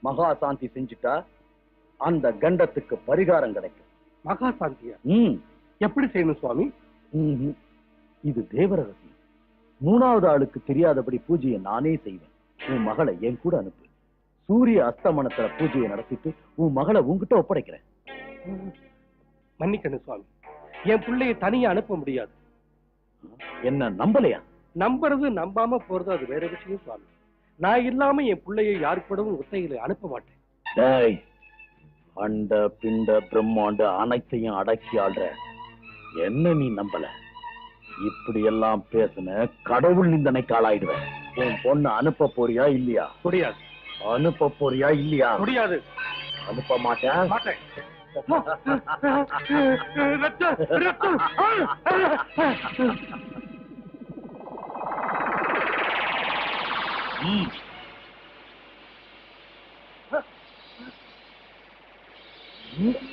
மகா சாந்தி செஞ்சுட்டா அந்த கண்டத்துக்கு பரிகாரம் கிடைக்கும். மகா சாந்தியா? ம். எப்படி செய்யணும் சுவாமி? இது தேவரகசியம். மூணாவது ஆளுக்கு தெரியாதபடி பூஜையை நானே செய்வேன். உன் மகளை என் கூட அனுப்பு. சூரிய அஸ்தமனத்துல பூஜையை நடத்திட்டு உன் மகளை உன்கிட்ட ஒப்படைக்கிறேன். மன்னிக்கணும் சுவாமி, என் பிள்ளையை தனியா அனுப்ப முடியாது. என்ன நம்பலையா? நம்புறது நம்பாம போறது அது வேற விஷயம் சுவாமி. நான் இல்லாம என் பிள்ளையை யாருக்கு கூடவும் ஒத்தையில அனுப்ப மாட்டேன். டேய், அண்ட பிண்ட பிரம்மாண்ட அனைத்தையும் அடக்கி ஆள்ற என்ன நீ நம்பல? இப்படி எல்லாம் பேசுன கடவுள் நிந்தனைக்கு ஆளாயிடுவேன். உன் பொண்ணு அனுப்ப போறியா இல்லையா? முடியாது. அனுப்ப போறியா இல்லையா? முடியாது. அனுப்ப மாட்டேன். மாட்டேன்.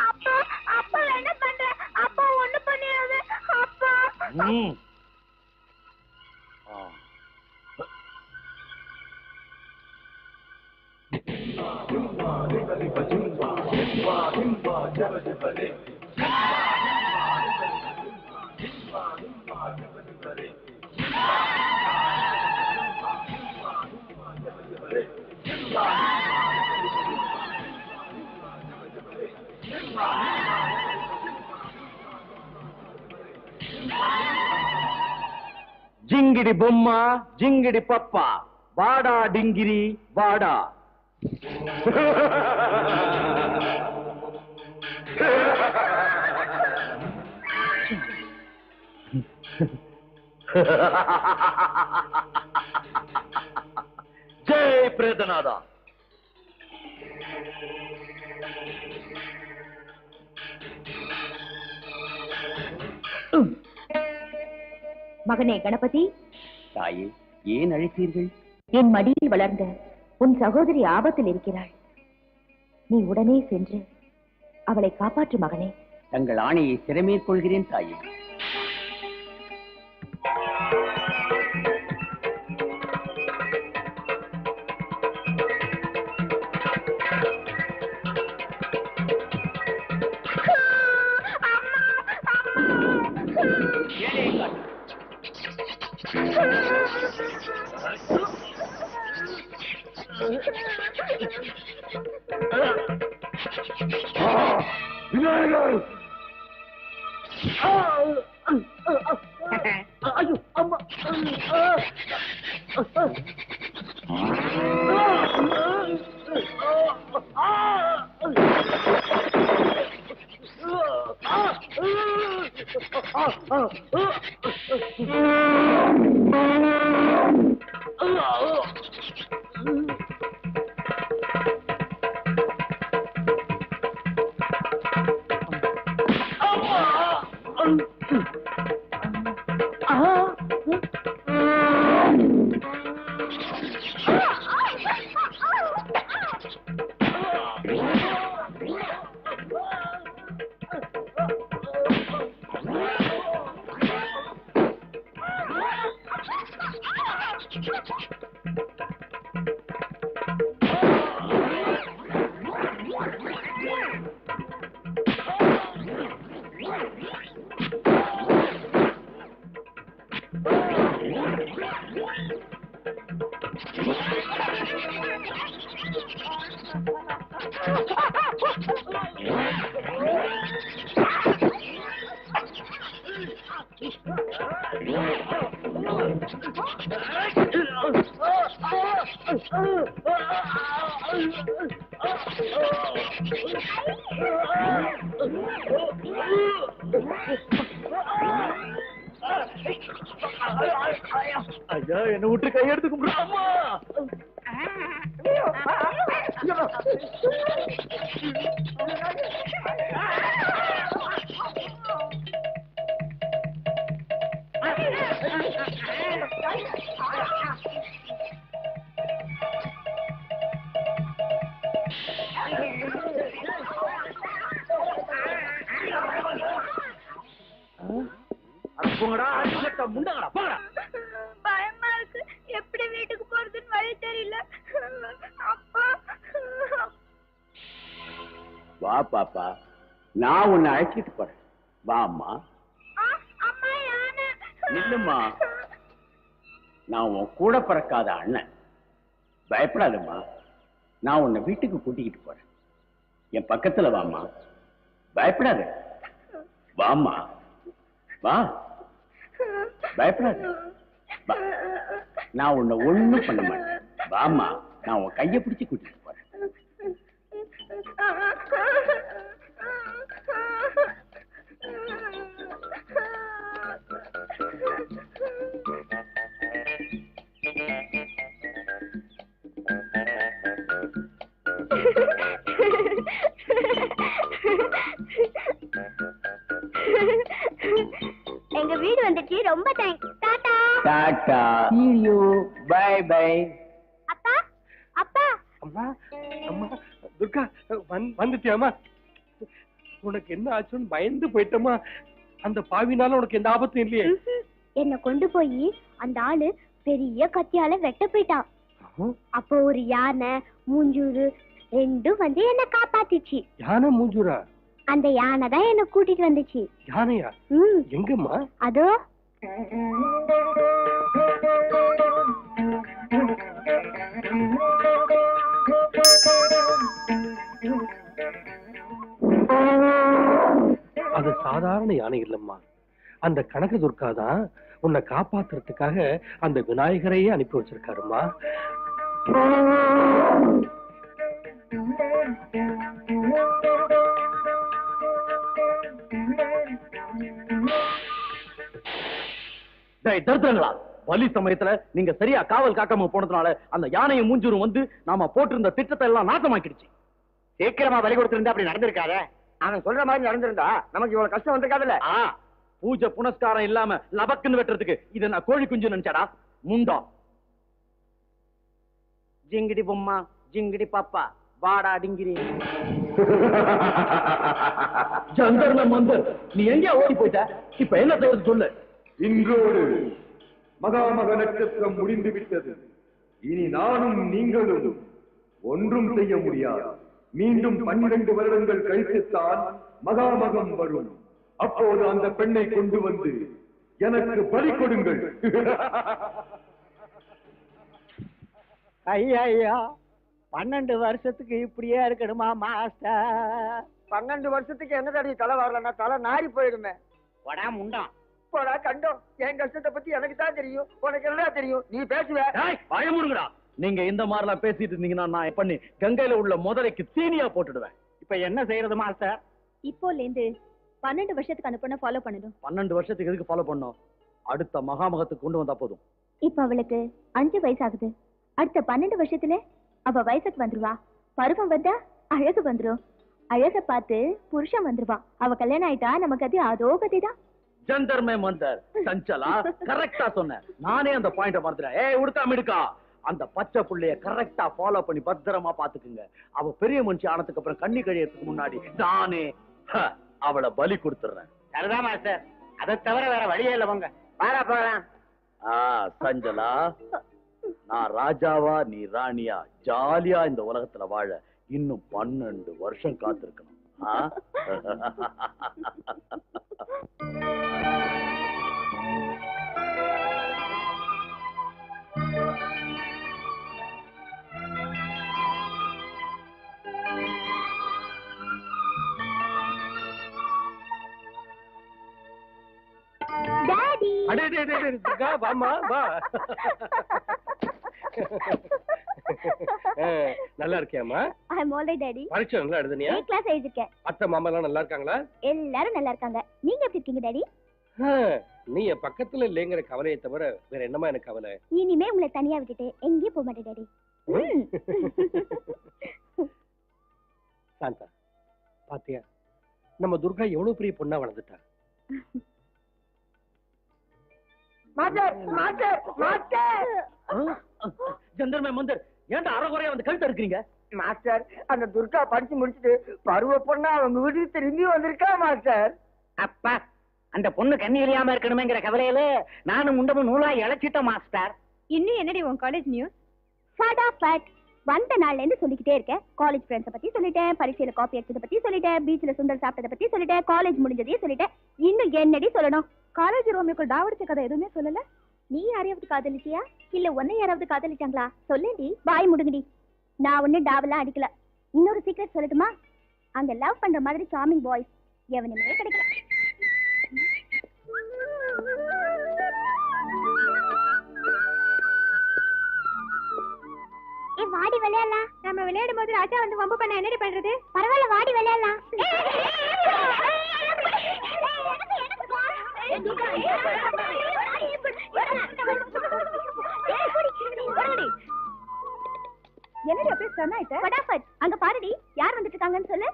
அப்பா அப்பா என்ன பண்ற? அப்பா ஒண்ணு பண்ணிடாத அப்பா. ஜிங்கிடி பொம்மா ஜிங்கிடி பப்பா வாடா டிங்கிரி வாடா. ஜெய் பிரேதநாதா. மகனே கணபதி, தாயே, ஏன் அழைத்தீர்கள்? என் மடியில் வளர்ந்த உன் சகோதரி ஆபத்தில் இருக்கிறாள். நீ உடனே சென்று அவளை காப்பாற்று மகனே. தங்கள் ஆணையை சிறமேற்கொள்கிறேன் தாயே. ஐயோ அம்மா. ஐயா, என்ன விட்டு கையெடுத்து கும்பிடுமா? பயமா இருக்கு. எப்படி வீட்டுக்கு போறதுன்னு வழி தெரியல. அப்பா வா பாப்பா, நான் உன்னை அழைச்சிட்டு போறேன். வா அம்மா. அம்மா யானை. நில்லுமா. நான் உன் கூட பிறக்காத அண்ணன். பயப்படாதம்மா, நான் உன்னை வீட்டுக்கு கூட்டிக்கிட்டு போறேன். என் பக்கத்துல வாம்மா, பயப்படாத. வாம்மா, வா, பயப்படாத. நான் உன்னை ஒண்ணும் பண்ண மாட்டேன். வாம்மா, நான் உன் கையை பிடிச்சு கூட்டிட்டு போறேன். எங்க வீடு வந்துச்சு. ரொம்ப thanks. Tata Tata. See you. Bye bye. அப்பா அப்பா. அம்மா அம்மா துர்கா வந்துட்டியாமா? உனக்கு என்ன ஆச்சுன்னு பயந்து போயிட்டமா? அந்த பாவினால உனக்கு எந்த ஆபத்தும் இல்லையே? என்ன கொண்டு போய் அந்த ஆளு பெரிய கத்தியால வெட்ட போயிட்டான். அப்போ ஒரு யானை மூஞ்சூரு ரெண்டும் வந்து என்ன காப்பாத்திச்சு. யானை மூஞ்சூரா? அந்த யானை தான் என்ன கூட்டிட்டு வந்துச்சு. யானையா? எங்கம்மா? அதோ அது சாதாரண யானை இல்லம்மா. அந்த கனக துர்கா தான் உன்னை காப்பாத்துறதுக்காக அந்த விநாயகரையே அனுப்பி வச்சிருக்காருமா. தருத்தங்களா, வலி சமயத்துல நீங்க சரியா காவல் காக்காம போனதுனால அந்த யானையை மூஞ்சூரும் வந்து நாம போட்டிருந்த திட்டத்தை எல்லாம் நாசமாக்கிடுச்சு. சீக்கிரமா வழி கொடுத்திருந்தா அப்படி நடந்திருக்காத. அவன் சொல்ற மாதிரி நடந்திருந்தா நமக்கு இவ்வளவு கஷ்டம் வந்திருக்காதுல்ல. பூஜை புனஸ்காரம் இல்லாம லபக்குன்னு வெட்டுறதுக்கு இத நான் கோழி குஞ்சு நினைச்சாடா முண்டா. ஜிங்கிடி பொம்மா ஜிங்கிடி பாப்பா வாடா டிங்கிரி. ஜந்தர்ல மந்தர், நீ எங்க ஓடி போயிட்ட? இப்ப என்ன செய்வது சொல்லு. இன்றோடு மகாமக நட்சத்திரம் முடிந்து விட்டது. இனி நானும் நீங்களும் ஒன்றும் செய்ய முடியாது. மீண்டும் 12 வருடங்கள் கழித்துத்தான் மகாமகம் வரும். அப்போது அந்த பெண்ணை கொண்டு வந்து எனக்கு பலி கொடுங்கள். ஐயா 12 வருஷத்துக்கு இப்படியே இருக்கணுமா மாஸ்டர்? 12 வருஷத்துக்கு என்ன தடவை தலை வரலன்னா தலை நாரி போயிடுமே. போடா முண்டான், போடா கண்டோம். என் கஷ்டத்தை பத்தி எனக்கு தான் தெரியும், உனக்கு என்ன தெரியும்? நீ பேசுவ. பயமுடுங்கடா. நீங்க இந்த மாதிரிலாம் பேசிட்டு இருந்தீங்கன்னா நான் பண்ணி கங்கையில உள்ள முதலைக்கு தீனியா போட்டுடுவேன். இப்ப என்ன செய்யறது மாஸ்டர்? இப்போல இருந்து 12 வருஷத்துக்கு அந்த பொண்ணை ஃபாலோ பண்ணணும். 12 வருஷத்துக்கு எதுக்கு ஃபாலோ பண்ணோம்? அடுத்த மகாமகத்துக்கு கொண்டு வந்தா போதும். இப்ப அவளுக்கு 5 வயசு ஆகுது. அடுத்த 12 வருஷத்துல அவ வயசுக்கு வந்துருவா. பருவம் வந்தா அழகு வந்துரும். அழக பார்த்து புருஷன் வந்துருவா. அவ கல்யாணம் ஆயிட்டா நமக்கு அது அதோ கதிதான். ஜந்தர் மே மந்தர். சஞ்சலா கரெக்டா சொன்ன. நானே அந்த பாயிண்ட மறந்துட்டேன். ஏய் உடுக்காம எடுக்கா, அந்த பச்சை புள்ளைய கரெக்டா ஃபாலோ பண்ணி பத்திரமா பாத்துக்குங்க. அவ பெரிய மனுஷி ஆனதுக்கு அப்புறம் கண்ணி கழியறதுக்கு முன்னாடி நானே அவளை பலி கொடுத்துறேன். சரிதான் மாஸ்டர், அதை தவிர வேற வழியே இல்ல. போங்க பாரா போகலாம். சஞ்சலா, நான் ராஜாவா நீ ராணியா ஜாலியா இந்த உலகத்துல வாழ இன்னும் 12 வருஷம் காத்திருக்கணும். டாடி துர்கா வாமா வா. நல்லா இருக்கியாமா? ஐ அம் ஆல்ரைட் டாடி. பரீட்சை நல்லா எழுதுனியா? A class எழுதிருக்கேன். அத்தை மாமா எல்லாம் நல்லா இருக்காங்களா? எல்லாரும் நல்லா இருக்காங்க. நீங்க எப்படி இருக்கீங்க டாடி? நீ என் பக்கத்துல இல்லைங்கிற கவலையை தவிர வேற என்னமா எனக்கு கவலை? இனிமே உங்களை தனியா விட்டுட்டு எங்கேயும் போக மாட்டேன் டாடி. சாந்தா, பாத்தியா நம்ம துர்கா எவ்வளவு பெரிய பொண்ணா வளர்ந்துட்டா. ஜந்தர் மே மந்தர், ஏன்டா அரைகுறையா வந்து கழுத்த இருக்கிறீங்க? மாஸ்டர், அந்த துர்கா படிச்சு முடிச்சுட்டு பருவ பொண்ணா அவங்க வீட்டுக்கு திரும்பி வந்திருக்கா மாஸ்டர். அப்பா, அந்த பொண்ணு கண்ணி எரியாம இருக்கணுமேங்கிற கவலையில நானும் முண்டமும் நூலா இழைச்சிட்டோம் மாஸ்டர். இன்னும் என்னடி உன் காலேஜ் நியூஸ்? ஃபடாஃபட் வந்த நாள்ல இருந்து சொல்லிக்கிட்டே இருக்கேன். காலேஜ் ஃப்ரெண்ட்ஸை பத்தி சொல்லிட்டேன், பரீட்சையில காப்பி எடுத்ததை பத்தி சொல்லிட்டேன், பீச்ல சுண்டல் சாப்பிட்டதை பத்தி சொல்லிட்டேன், காலேஜ் முடிஞ்சதையும் சொல்லிட்டேன். இன்னும் என்னடி சொல்லணும்? காலேஜ் ரோமியோக்கு டாவடிச்ச கதை எதுவுமே சொல்லல. நீ யாரையாவது காதலிச்சியா இல்ல உன்னை யாராவது காதலிச்சாங்களா? சொல்லேடி. பாய் முடுங்கடி. நான் ஒண்ணு டாவெல்லாம் அடிக்கல. இன்னொரு சீக்ரெட் சொல்லட்டுமா? அங்க லவ் பண்ற மாதிரி சாமிங் பாய்ஸ் எவனுமே கிடைக்கல. வாடி விளையாடலாம். நம்ம விளையாடும் போது ராஜா வந்து வம்பு பண்ண என்னடி பண்றது? பரவாயில்ல, வாடி விளையாடலாம். என்னடி அப்படியே சொன்னாயிட்ட? படாஃபட் அங்க பாருடி, யார் வந்துட்டு இருக்காங்கன்னு சொல்லு.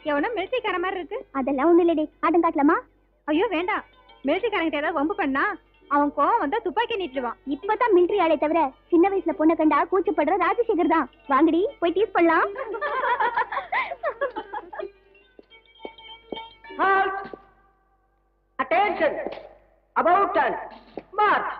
எவனோ மிலிட்டரிக்கார மாதிரி இருக்கு. அதெல்லாம் ஒண்ணு இல்லடி, ஆட்டம் காட்டலாமா? ஐயோ வேண்டாம், மிலிட்டரிக்காரங்கிட்ட ஏதாவது வம்பு பண்ணா அவன் கோவம் வந்தா துப்பாக்கி நீட்டுவான். இப்பதான் மிலிட்டரி ஆளே தவிர சின்ன வயசுல பொண்ணை கண்டா கூச்சப்படுற ராஜசேகர் தான். வாங்கடி போய் டீஸ் பண்ணலாம். Attention, about turn, March.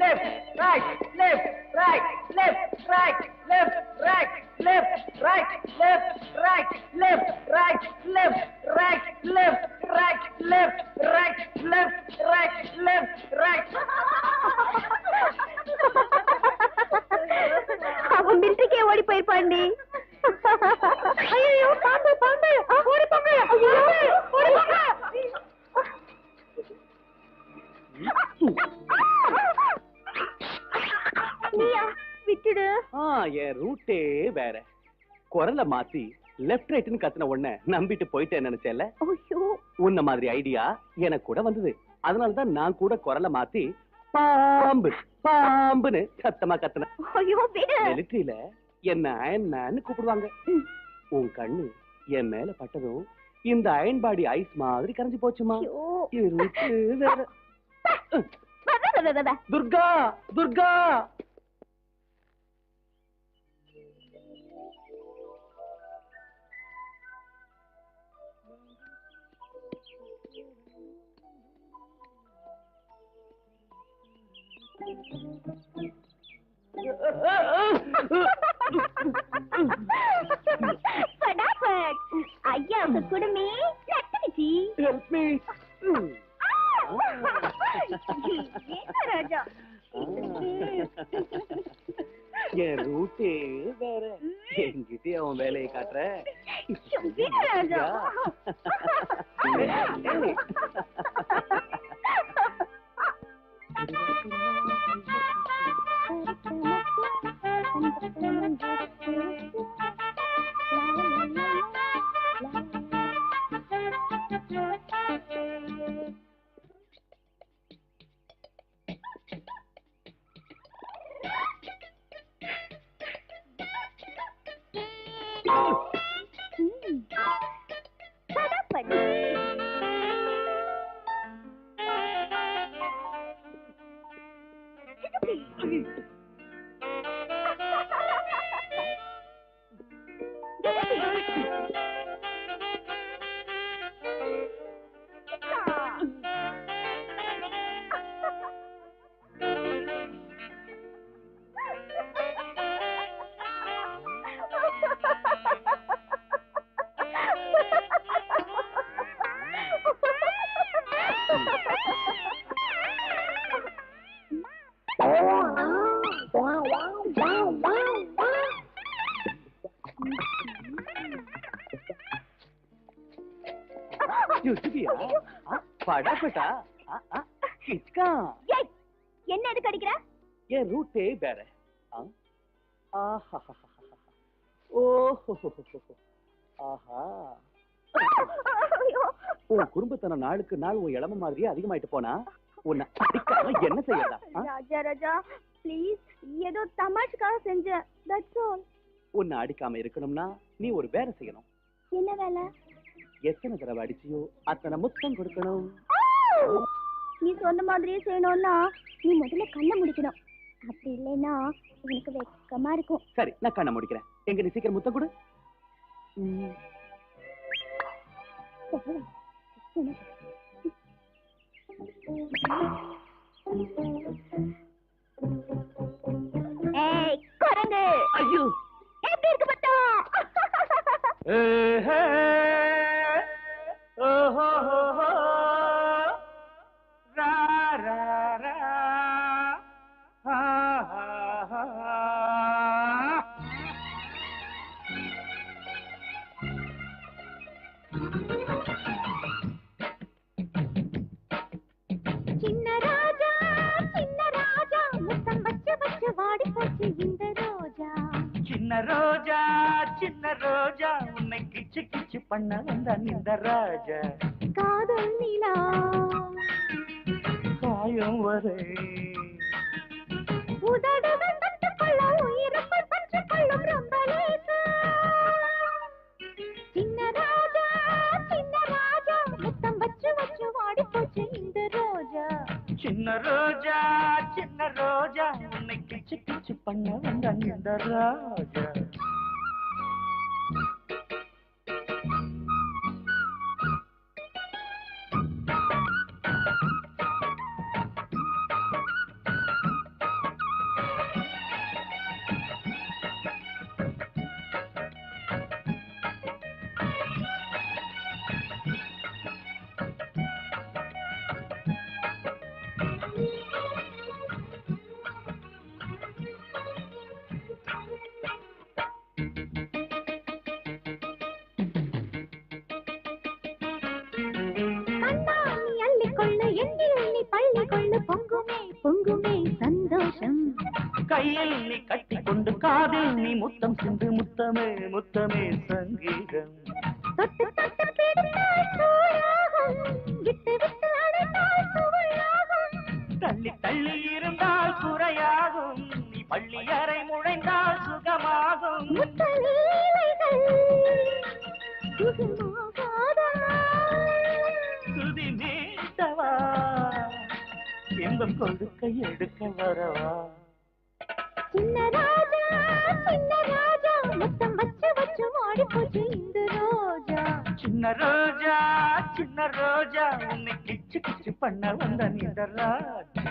Left right left right left right left right left right left right left right left right left right left right left right left right. அவன் மிலிட்டரிக்கே ஓடி போயிருப்பாண்டி. ஐயோ பாம்பு பாம்பு, ஓடி போங்க, ஓடி போங்க. நீயா விட்டுடு. என் ரூட்டே வேற. குரலை மாத்தி லெஃப்ட் ரைட்னு கத்துன உடனே நம்பிட்டு போயிட்டேன் நினைச்சேன்ல. உன்ன மாதிரி ஐடியா எனக்கு கூட வந்தது. அதனாலதான் நான் கூட குரலை மாத்தி பாம்பு பாம்புன்னு சத்தமா கத்துனேன். மிலிட்டரியில என்ன அயன் மேன் கூப்பிடுவாங்க. உன் கண்ணு என் மேல பட்டதும் இந்த அயன் பாடி ஐஸ் மாதிரி கரைஞ்சு போச்சுமா. ரூட்டு வேற. துர்கா துர்கா. ஐயா குடுமி லட்சுமிச்சி. Help me. ராஜா என் ரூட்டே வேற. என்கிட்டே அவன் வேலையை காட்டுற. ராஜா என்ன எதுக்கு அடிக்கிற? என் ரூட்டே வேற. உன் குடும்பத்தன நாளுக்கு நாள் உன் இளம மாதிரியே அதிகமாயிட்டு போனா உன்னை அடிக்காம என்ன செய்யறதா? ராஜா ராஜா ப்ளீஸ், ஏதோ தமாஷுக்காக செஞ்சேன். That's all. உன்னை அடிக்காம இருக்கணும்னா நீ ஒரு வேலை செய்யணும். என்ன வேலை? எத்தனை தடவை அடிச்சியோ அத்தனை முத்தம் கொடுக்கணும். நீ சொன்ன மாதிரியே செய்யணும்னா நீ முதல்ல கண்ணை முடிக்கணும். அப்படி இல்லைன்னா எனக்கு வெக்கமா இருக்கும். சரி, நான் கண்ணை முடிக்கிறேன். எங்க நீ சீக்கிரம் முத்தம் கொடு. ஏய் குரங்கு, ஐயோ எப்படி இருக்கு பத்தா? சின்ன ராஜா முத்தம் வச்சு வச்சு வாடி போச்சு இந்த ரோஜா. சின்ன ரோஜா உன்னை கிச்சு கிச்சு பண்ண வந்தான் இந்த ராஜா. காதல் நிலா காயம் வரை உதடுகள் பட்டுக்கொள்ள உயிரப்பை பற்றுக்கொள்ளும் ரொம்ப லேசா. சின்ன ராஜா முத்தம் வச்சு வச்சு வாடி போச்சு இந்த ரோஜா. சின்ன ரோஜா உன்னை கிச்சு கிச்சு பண்ண வந்தான் இந்த ராஜா. பொங்குமே சந்தோஷம். கையில் நீ கட்டி கொண்டு காதில் நீ முத்தம் சிந்து முத்தமே முத்தமே சங்கீதம். தொட்டு தொட்டு பிடித்தால் சூழாகும், விட்டு விட்டு அடைத்தால் சுவையாகும். தள்ளி தள்ளி இருந்தால் குறையாகும், நீ பள்ளி அறை முழைந்தால் சுகமாகும். முத்தலீலைகள் சுகமாகாதா? சுதி நீட்டவா இன்பம் கொடுக்க எடுக்க வரவா. சின்ன ராஜா முத்தம் வச்சு வச்சு வாடி போச்சு இந்த ரோஜா. சின்ன ரோஜா உன்னை கிச்சு கிச்சு பண்ண வந்தான் இந்த ராஜா.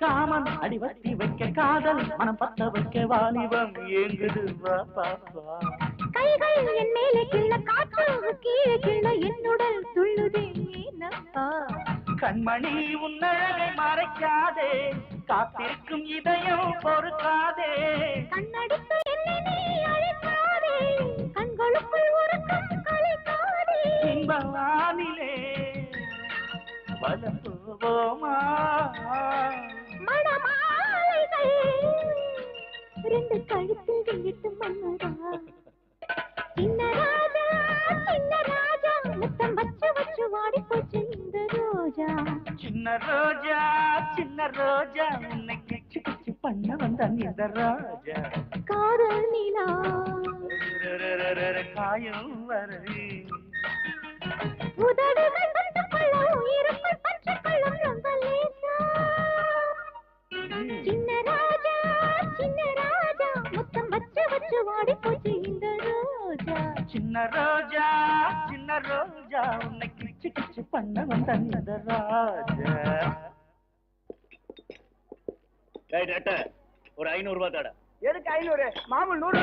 காமன் அடிவத்தி வைக்க காதல் மனம் பத்த வைக்க வாலிபம் ஏங்குது வா பாப்பா. கைகள் என் மேலே கிள்ள காற்று கீழே கிள்ள என்னுடல் துள்ளுதே ஏனப்பா. கண்மணி உன்னழகை மறைக்காதே, காத்திருக்கும் இதயம் பொறுக்காதே. கண்ணடித்து என்னை நீ அழைக்காதே, கண்களுக்குள் உறக்கம் கலைக்காதே. இன்பவானிலே வலம் போவோமா மணமாலைகள் ரெண்டு கழுத்தில் விட்டு மன்னரா. சின்ன ராஜா முத்தம் வச்சு வச்சு வாடி போச்சு இந்த ரோஜா. சின்ன ரோஜா உன்னை கிச்சு கிச்சு பண்ண வந்தான் இந்த ராஜா. காதல் நிலா காயம் வரை உதடுகள் பட்டுக்கொள்ள உயிரப்பை பற்றுக்கொள்ளும் ரொம்ப லேசா. சின்ன ராஜா முத்தம் வச்சு வச்சு வாடி போச்சு இந்த ரோஜா. சின்ன ரோஜா உன்னை கிச்சு கிச்சு பண்ண வந்தான் இந்த ராஜா. ஒரு 500 ரூபாய் தாடா. எதுக்கு 500? மாமூல் 100.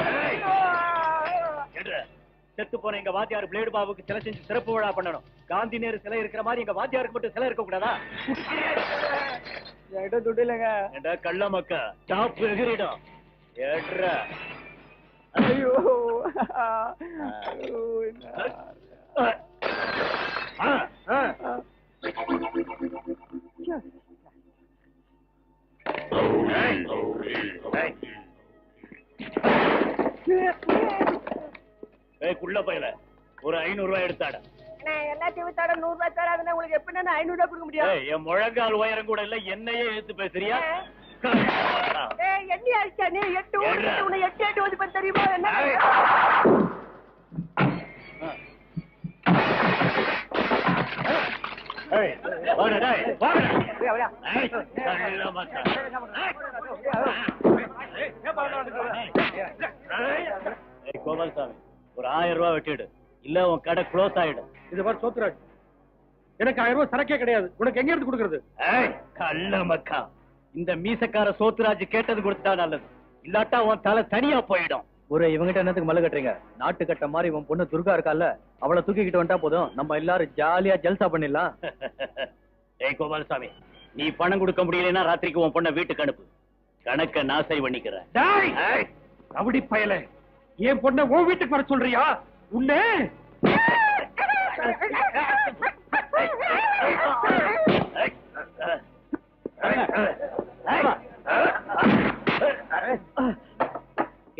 செத்து போன எங்க வாத்தியார் பிளேடு பாபுக்கு சிலை செஞ்சு சிறப்பு விழா பண்ணணும். காந்தி நேரு சிலை இருக்கிற மாதிரி எங்க வாத்தியாருக்கு மட்டும் சிலை இருக்க கூடாதா? என்கிட்ட துட்டு இல்லைங்க. ஏண்டா கள்ள மக்கா டாப் எகிரிடும். ஏட்ரா ஐயோ குள்ள பையல ஒரு 500 ரூபாய் எடுத்தாட. எல்லாத்தையும் வித்தாட 100 ரூபாய் தராதுன்னா உங்களுக்கு எப்படி 500 ரூபாய் கொடுக்க முடியும்? என் முழங்கால் உயரம் கூட இல்ல, என்னையே எடுத்து பேசுறியா? எண்ணி ஆயிடுச்சா நீ? 8 உன்னை 8 வந்து தெரியுமா? என்ன கோபால்சாமி ஒரு 1000 ரூபாய் வெட்டிடு, இல்ல உன் கடை க்ளோஸ் ஆயிடும். இது மாதிரி சோத்துராஜ், எனக்கு 1000 ரூபாய் சரக்கே கிடையாது. உனக்கு எங்க இருந்து கொடுக்கறது? கள்ள மக்கா, இந்த மீசக்கார சோத்துராஜ் கேட்டது கொடுத்தா நல்லது, இல்லாட்டா உன் தலை தனியா போயிடும். ஒரு இவங்கிட்ட என்னத்துக்கு மல்ல கட்டுறீங்க? நாட்டு கட்ட மாதிரி இவன் பொண்ணு துர்கா இருக்கால, அவளை தூக்கிக்கிட்டு வந்துட்டா போதும், நம்ம எல்லாரும் ஜாலியா ஜல்சா பண்ணிடலாம். ஏய் கோபாலசாமி, நீ பணம் கொடுக்க முடியலன்னா ராத்திரிக்கு உன் பொண்ணை வீட்டுக்கு அனுப்பு, கணக்க நான் சரி பண்ணிக்கிறேன். அப்படி பயல, என் பொண்ணை உன் வீட்டுக்கு வர சொல்றியா? உன்ன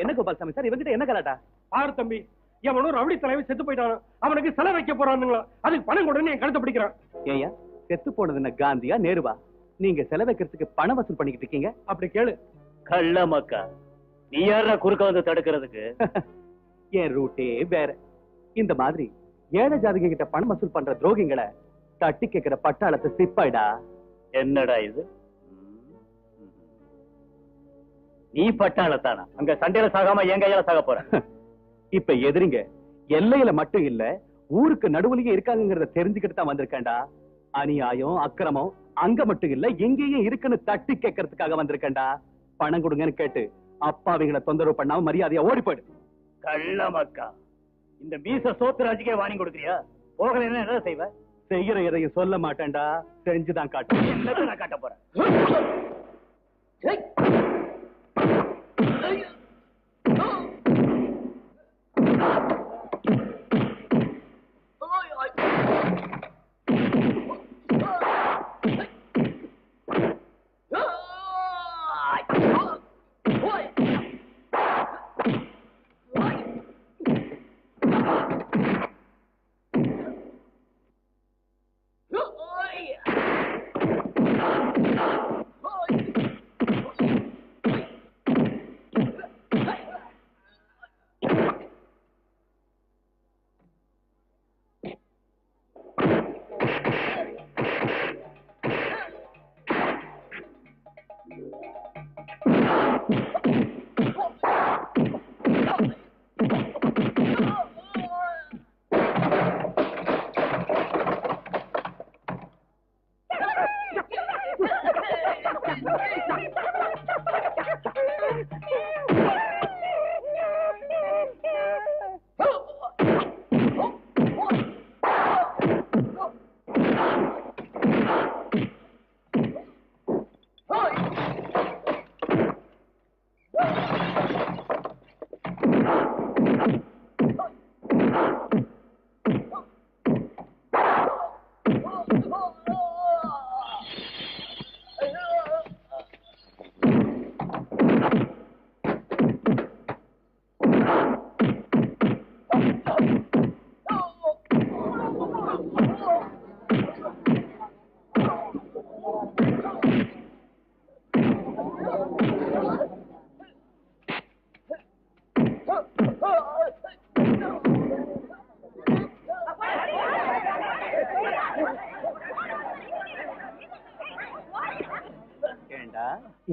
என்ன கோபாலசாமி சார், இவங்கிட்ட என்ன கலாட்டா? பாரு தம்பி, எவனும் ரவுடி தலைவன் செத்து போயிட்டான், அவனுக்கு செலை வைக்க போறானுங்களா, அதுக்கு பணம் கொடுன்னு என் கழுத்தை பிடிக்கிறான். ஏயா செத்து போனது என்ன காந்தியா நேருவா? நீங்க செலவு வைக்கிறதுக்கு பணம் வசூல் பண்ணிக்கிட்டு இருக்கீங்க. அப்படி கேளு. கள்ள மக்கா, நீ யாரா குறுக்க வந்து தடுக்கிறதுக்கு? என் ரூட்டே வேற. இந்த மாதிரி ஏழை ஜாதிக கிட்ட பணம் வசூல் பண்ற துரோகிங்களை தட்டி கேட்கிற பட்டாளத்தை சிப்பாயிடா. என்னடா இது? நீ பட்டாளத்தானா? அங்க சண்டையில சாகாம என் கையால சாக போற. இப்ப எதிரிங்க எல்லையில மட்டும் இல்ல, ஊருக்கு நடுவுலயே இருக்காங்கிறத தெரிஞ்சுக்கிட்டு தான் வந்திருக்கேன்டா. அநியாயம் அக்கிரமம் அங்க மட்டும் இல்ல, எங்கேயும் இருக்குன்னு தட்டி கேட்கறதுக்காக வந்திருக்கேன்டா. பணம் கொடுங்கன்னு கேட்டு அப்பாவிகளை தொந்தரவு பண்ணாம மரியாதையா ஓடி போயிடு. கள்ள மக்கா, இந்த மீச சோத்துராஜுக்கே வாங்கி கொடுக்குறியா? போகல என்ன செய்வ? செய்யற எதையும் சொல்ல மாட்டேன்டா, செஞ்சுதான் காட்டு. என்னத்தை நான் காட்ட போறேன்?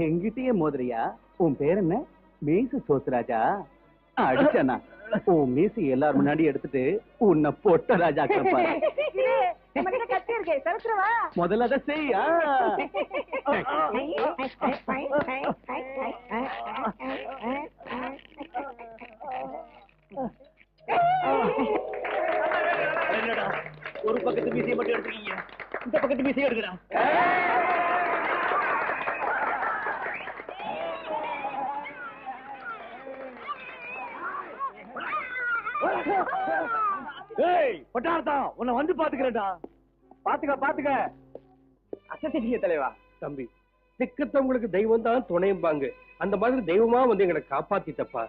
எங்கிட்டயே மோதிரியா? உன் பேர் என்ன? மீச சோத்துராஜா? அடிச்சனா உன் மீசி எல்லாரும் முன்னாடி எடுத்துட்டு உன்னை பொட்ட ராஜா முதல்ல அதை செய்யா. ஒரு பக்கத்து மீசையை மட்டும் எடுத்துக்கீங்க, இந்த பக்கத்து மீசையை எடுக்கடா. பட்டார்த்தம் உன்னை வந்து பாத்துக்கிறேன்டா. பாத்துக்க அசத்திய தலைவா. தம்பி, திக்கத்தவங்களுக்கு தெய்வம் தான் துணையும்பாங்க, அந்த மாதிரி தெய்வமா வந்து எங்களை காப்பாத்திட்டப்பா.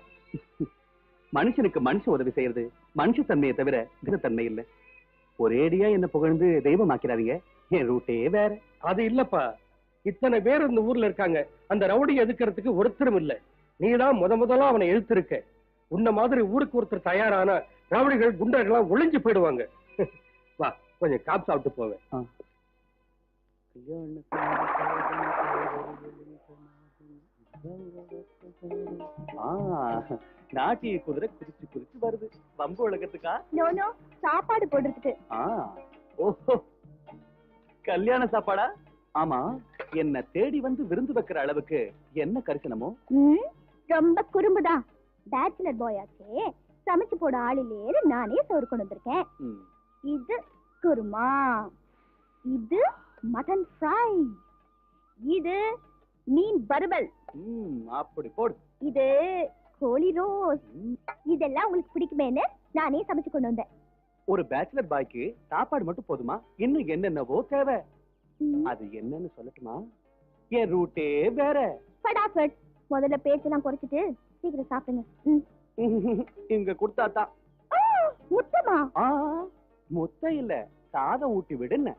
மனுஷனுக்கு மனுஷ உதவி செய்யறது மனுஷ தன்மையை தவிர கிரத்தன்மை இல்ல. ஒரேடியா என்ன புகழ்ந்து தெய்வமாக்கிறாங்க. என் ரூட்டே வேற. அது இல்லப்பா, இத்தனை பேர் இந்த ஊர்ல இருக்காங்க, அந்த ரவுடி எதுக்கிறதுக்கு ஒருத்தரும் இல்ல. நீதான் முதலா அவனை எழுத்திருக்க. உன்ன மாதிரி ஊருக்கு ஒருத்தர் தயாரான ரவுடிகள் குண்டர்கள்லாம் ஒளிஞ்சு போயிடுவாங்க. வா, கொஞ்சம் காப் சாப்பிட்டு போவேன். நாட்டிய குதிரை குதிச்சு குதிச்சு வருது. வம்பு உலகத்துக்கா? நோ சாப்பாடு போடுறதுக்கு. ஓஹோ, கல்யாண சாப்பாடா? ஆமா, என்ன தேடி வந்து விருந்து வைக்கிற அளவுக்கு என்ன கரிசனமோ? ரொம்ப குறும்புதான். பேச்சுலர் பாய் ஆச்சே, சமைச்சு போட ஆளிலே நானே சோறு கொண்டு வந்திருக்கேன். இது குருமா, இது மட்டன் ஃப்ரை, இது மீன் வறுவல். அப்படி போடு. இது கோழி ரோஸ். இதெல்லாம் உங்களுக்கு பிடிக்குமேன்னு நானே சமைச்சு கொண்டு வந்தேன். ஒரு பேச்சுலர் பாய்க்கு சாப்பாடு மட்டும் போதுமா? இன்னும் என்னென்னவோ தேவை. அது என்னன்னு சொல்லட்டுமா? என் ரூட்டே வேற. ஃபடாஃபட். முதல்ல பேச்செல்லாம் குறைச்சிட்டு சீக்கிரம் சாப்பிடுங்க. இங்க கொடுத்தாதான். முத்தமா? முத்த இல்ல, சாதம் ஊட்டி விடுன்னு.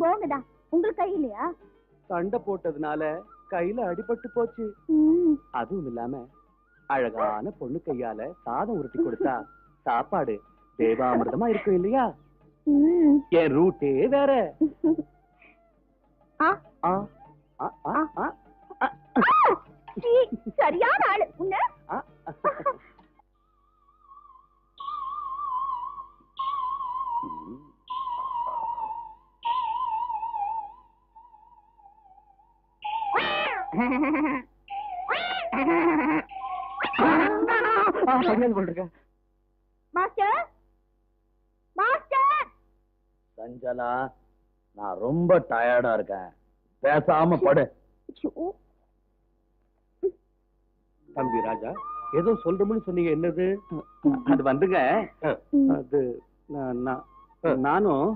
போங்கடா. உங்களுக்கு கை இல்லையா? சண்டை போட்டதுனால கையில அடிபட்டு போச்சு. அதுவும் இல்லாம அழகான பொண்ணு கையால சாதம் உருட்டி கொடுத்தா சாப்பாடு தேவாமிர்தமா இருக்கும் இல்லையா? என் ரூட்டே வேற. சரியான ஆளு உன்ன. Master, master. சஞ்சலா, நான் ரொம்ப டயர்டா இருக்கேன், பேசாம படு. தம்பி ராஜா, ஏதோ சொல்றோம்னு சொன்னீங்க, என்னது? அது வந்துங்க, அது நானும்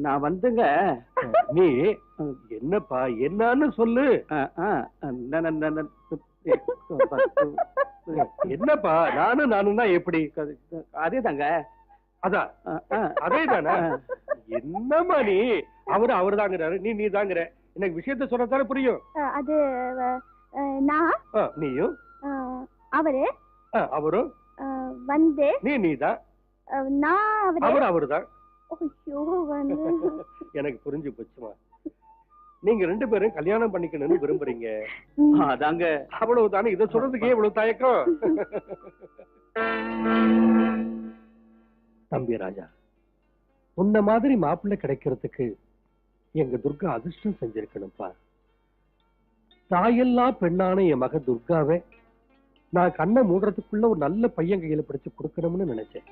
நான் வந்துங்க. நீ என்னப்பா, என்னன்னு சொல்லு. என்னப்பா, நானும் தான் எப்படி? அதேதாங்க. அதான் அதே தானே. என்னம்மா நீ? அவரு தாங்கிறாரு, நீ தாங்கிற. எனக்கு விஷயத்த சொன்னதானே புரியும். அது நான், நீயும், அவரு அவரும் வந்து, நீதான், நான் அவருதான். எனக்கு புரிஞ்சு போச்சுமா. நீங்க 2 பேரும் கல்யாணம் பண்ணிக்கணும்னு விரும்புறீங்க. அதாங்க. அவ்வளவுதானே. இதை சொல்றதுக்கே இவ்வளவு தயக்கம்? தம்பி ராஜா, உன்ன மாதிரி மாப்பிள்ளை கிடைக்கிறதுக்கு எங்க துர்கா அதிர்ஷ்டம் செஞ்சிருக்கணும்ப்பா. தாயெல்லாம் பெண்ணான என் மக துர்காவை நான் கண்ணை மூடுறதுக்குள்ள ஒரு நல்ல பையன் கையில பிடிச்சு கொடுக்கணும்னு நினைச்சேன்.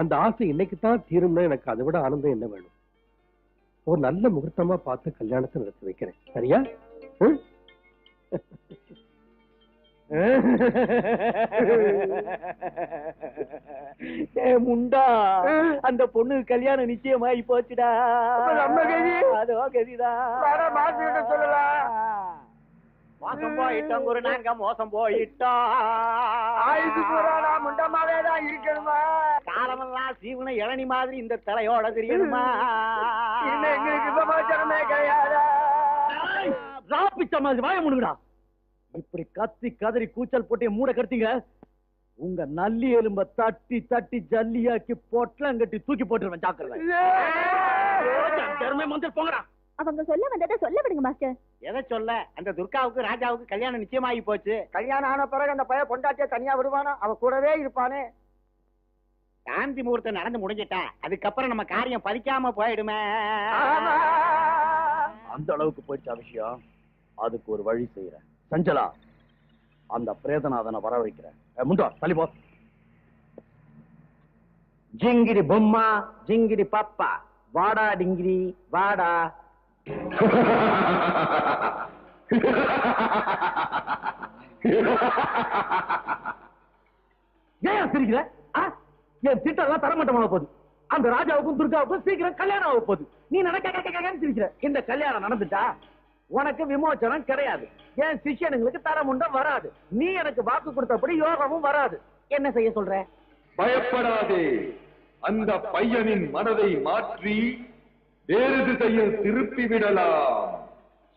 அந்த ஆசை இன்னைக்குதான் தீரும்னா எனக்கு அதை விட ஆனந்தம் என்ன வேணும்? ஒரு நல்ல முகூர்த்தமா பார்த்து கல்யாணத்தை நடத்தி வைக்கிறேன். சரியா? முண்டா, அந்த பொண்ணு கல்யாணம் நிச்சயமாயி போச்சுடா. அதோ கதிதா. சொல்லலாம். மோசம் போயிட்டோம் குரு, நாங்க மோசம் போயிட்டோம். முண்டமாவேதான் இருக்கணுமா? காலமெல்லாம் சீவன இளநி மாதிரி இந்த தலையோட தெரியணுமா? எங்களுக்கு சமாச்சாரமே கிடையாதா? ராப்பிச்ச மாதிரி வாய முடுங்கடா. இப்படி கத்தி கதறி கூச்சல் போட்டு மூட கருத்தீங்க, உங்க நல்லி எலும்ப தட்டி தட்டி ஜல்லியாக்கி பொட்டலங்கட்டி தூக்கி போட்டுருவேன். ஜாக்கிரதை. போங்கடா. அவங்க சொல்ல வந்ததை சொல்ல விடுங்க மாஸ்டர். எதை சொல்ல? அந்த துர்காவுக்கு ராஜாவுக்கு கல்யாணம் நிச்சயமாகி போச்சு. கல்யாணம் ஆன பிறகு அந்த பையன் பொண்டாட்டிய தனியா விடுவானா? அவ கூடவே இருப்பானே. சாந்தி முகூர்த்தம் நடந்து முடிஞ்சிட்டா, அதுக்கப்புறம் நம்ம காரியம் பறிக்காம போயிடுமே. அந்த அளவுக்கு போயிடுச்சா விஷயம்? அதுக்கு ஒரு வழி செய்யறேன். சஞ்சலா, அந்த பிரேதநாதனை வர வைக்கிறேன். முண்டா தள்ளி போ. ஜிங்கிரி பொம்மா, ஜிங்கிரி பாப்பா, வாடா டிங்கிரி வாடா. ஏன் சிரிக்கிற? என் திட்டம் தரமாட்டமா போகுது. அந்த ராஜாவுக்கும் துர்காவுக்கும் சீக்கிரம் கல்யாணம் ஆக போகுது. நீ நினைக்க சிரிக்கிற. இந்த கல்யாணம் நடந்துட்டா உனக்கு விமோச்சனம் கிடையாது. என் சிஷ்யனுங்களுக்கு தரமுண்டம் வராது. நீ எனக்கு வாக்கு கொடுத்தபடி யோகமும் வராது. என்ன செய்ய சொல்ற? பயப்படாதே. அந்த பையனின் மனதை மாற்றி வேறு திசையில் திருப்பி விடலாம்.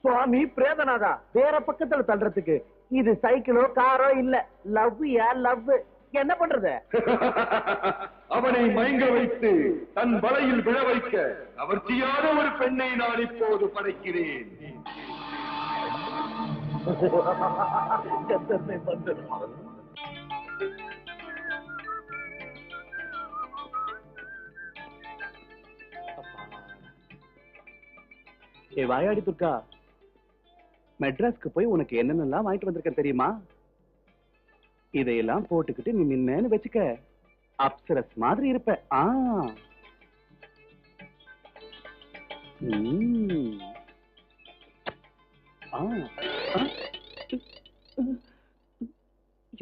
சுவாமி பிரேதநாதா, வேற பக்கத்துல தள்ளுறதுக்கு இது சைக்கிளோ காரோ இல்ல. லவ் யா லவ். என்ன பண்றது? அவனை மயங்க வைத்து தன் வலையில் விழ வைக்க கவர்ச்சியான ஒரு பெண்ணை நான் இப்போது படைக்கிறேன். गद्दर में बंदर ஏ வாயாடி துர்கா, மெட்ராஸ்க்கு போய் உனக்கு என்னென்னலாம் வாங்கிட்டு வந்திருக்கேன் தெரியுமா? இதையெல்லாம் போட்டுக்கிட்டு நீ நின்னு வச்சுக்க, அப்சரஸ் மாதிரி இருப்ப.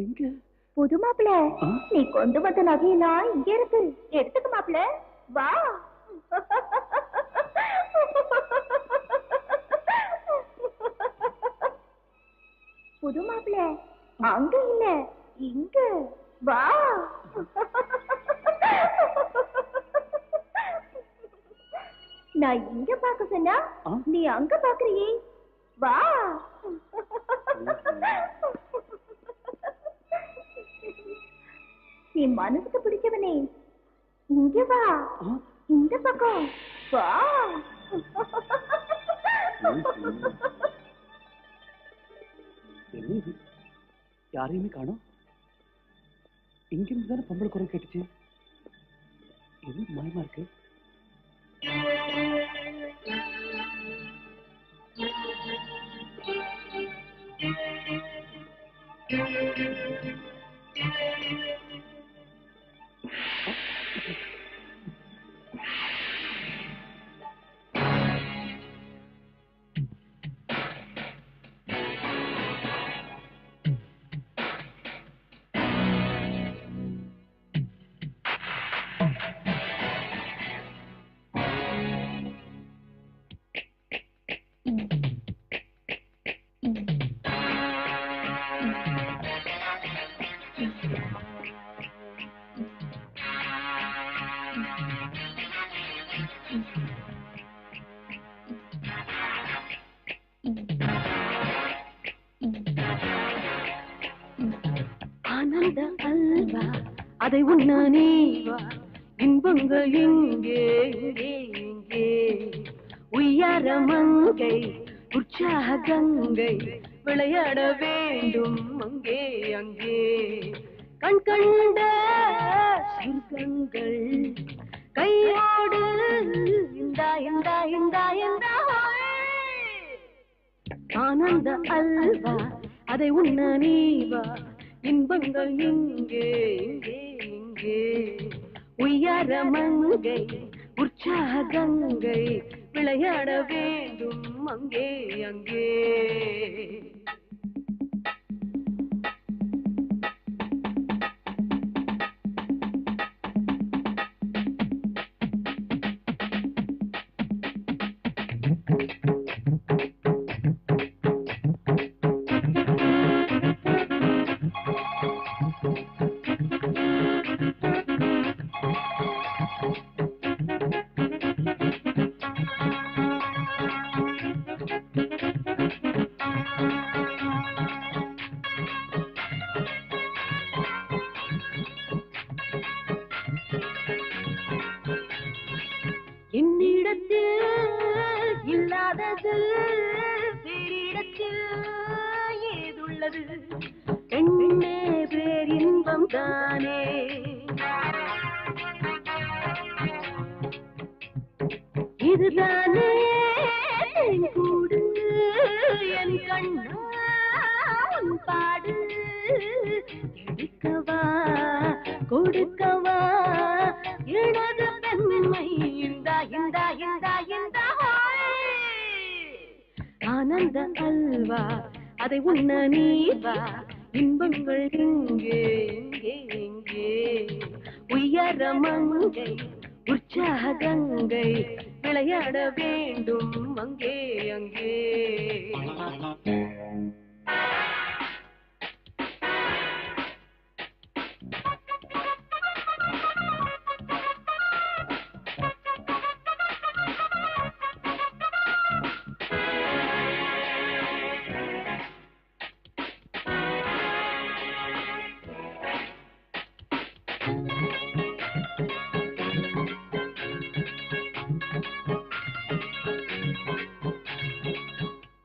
எங்க புது மாப்பிள்ள, நீ கொண்டு வந்த நகையெல்லாம் இங்க இருக்கு, எடுத்துக்க மாப்பிள்ள, வா. புது மாப்பிள்ள, அங்க இல்ல, இங்க வா. நான் இங்க பார்க்க சொன்னா நீ அங்க பாக்குறியே, வா. நீ மனசுக்கு பிடிச்சவனே, இங்க வா, இந்த பக்கம் வா. யாரையுமே காணோம். இங்கிருந்து தானே பொம்பளை குரல் கேட்டுச்சு. எது மயமா இருக்கு? ஆனந்த அல்வா அதை உண்ண நீவா, இன்பங்கள் இங்கே இங்கே இங்கே, உய்யார மங்கை உற்சாக கங்கை விளையாட வேண்டும் அங்கே அங்கே, கண் கண்ட சொர்க்கங்கள் கையோடு இந்தா இந்தா இந்தா இந்தா. ஆனந்த அல்வா அதை உண்ண நீவா, இன்பங்கள் இங்கே இங்கே இங்கே, உய்யார மங்கை உற்சாக கங்கை விளையாட வேண்டும் அங்கே அங்கே. என்னிடத்தில் இல்லாதது வேறிடத்தில் ஏதுள்ளது, பெண்ணே பேரின்பம் தானே. இதுதானே கூடு என் கண்ணா பாடு, எடுக்கவா கொடுக்கவா எனது பெண்மை இந்தா இந்தா இந்தா இந்தா. ஆனந்த அல்வா அதை உண்ண நீவா, இன்பங்கள் இங்கே இங்கே இங்கே, உய்யார மங்கை உற்சாக கங்கை விளையாட வேண்டும் அங்கே அங்கே.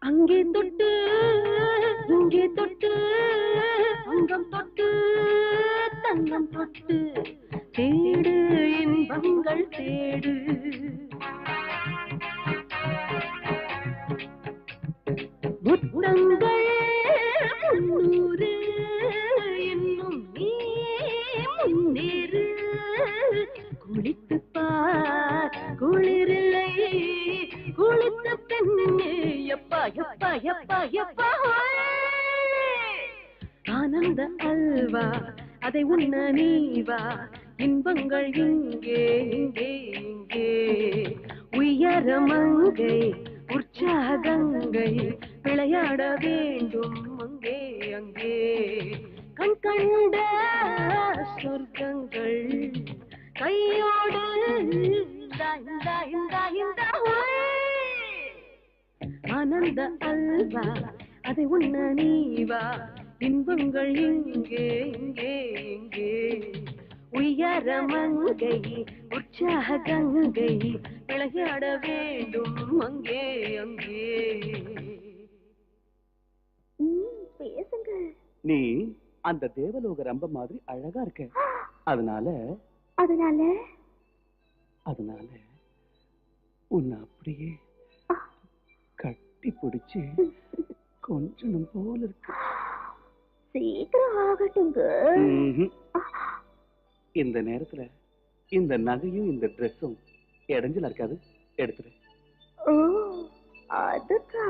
அங்கே தொட்டு தேடு இன்பங்கள் தேடு. முத்தங்கள் 300 இன்னும் நீ முன்னேறு. குளித்து பார் குளிரில்லை குளித்த பெண்ணே எப்பா எப்பா எப்பா எப்பா. ஆனந்த அல்வா அதை உண்ண நீவா. இன்பங்கள் இங்கே இங்கே இங்கே. உயரமங்கை உற்சாகங்கை விளையாட வேண்டும் அங்கே அங்கே. கண் கண்ட சொர்க்கங்கள் கையோடு ஆனந்த அல்வா அதை உண்ண நீவா. இன்பங்கள் இங்கே இங்கே இங்கே. உயரமங்கை உற்சாகங்கை விளையாட வேண்டும் அங்கே அங்கே. பேசுங்க. நீ அந்த தேவலோக ரம்ப மாதிரி அழகா இருக்க. அதனால அதனால அதனால உன்னை அப்படியே கட்டி பிடிச்சு கொஞ்சம் போல இருக்கு. சீக்கிரம் ஆகட்டுங்க. இந்த நேரத்துல இந்த நகையும் இந்த ட்ரெஸ்ஸும் இடைஞ்சலா இருக்காது, எடுத்துரு. ஓ அதுக்கா?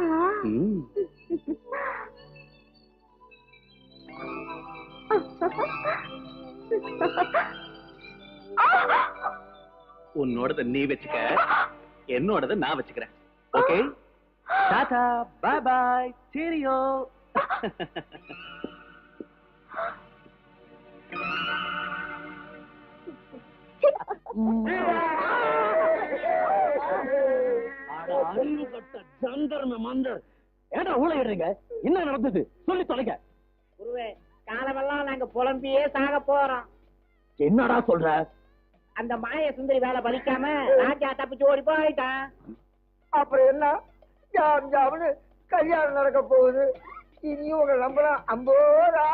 உன்னோடத நீ வச்சுக்க, என்னோடத நான் வச்சுக்கிறேன். Okay, tata, bye bye, cheerio. அறிவு கட்ட ஜந்தர்ம மந்தர், ஏடா ஊழையிடுறீங்க? என்ன நடந்தது சொல்லி தொலைங்க. குருவே, காலமெல்லாம் நாங்க புலம்பியே சாக போறோம். என்னடா சொல்ற? அந்த மாய சுந்தரி வேலை பலிக்காம ராஜா தப்பிச்சு ஓடி போயிட்டான். அப்புறம் என்ன, ஜாம் ஜாம்னு கல்யாணம் நடக்க போகுது. இனியும் உங்களை நம்பலாம். அம்போரா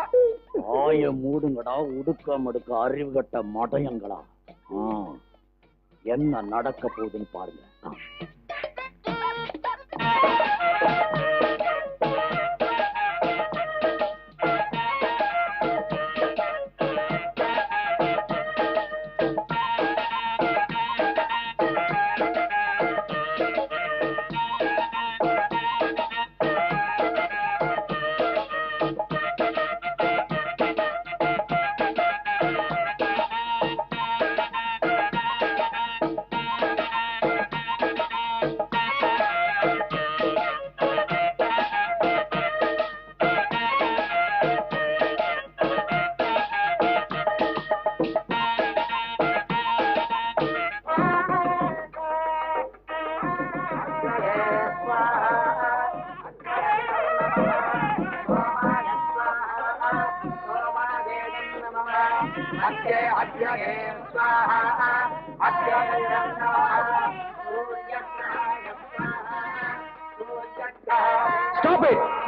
ஆய மூடுங்கடா, உடுக்க மடுக்க அறிவு கட்ட மடையங்களா. என்ன நடக்க போகுதுன்னு பாருங்க.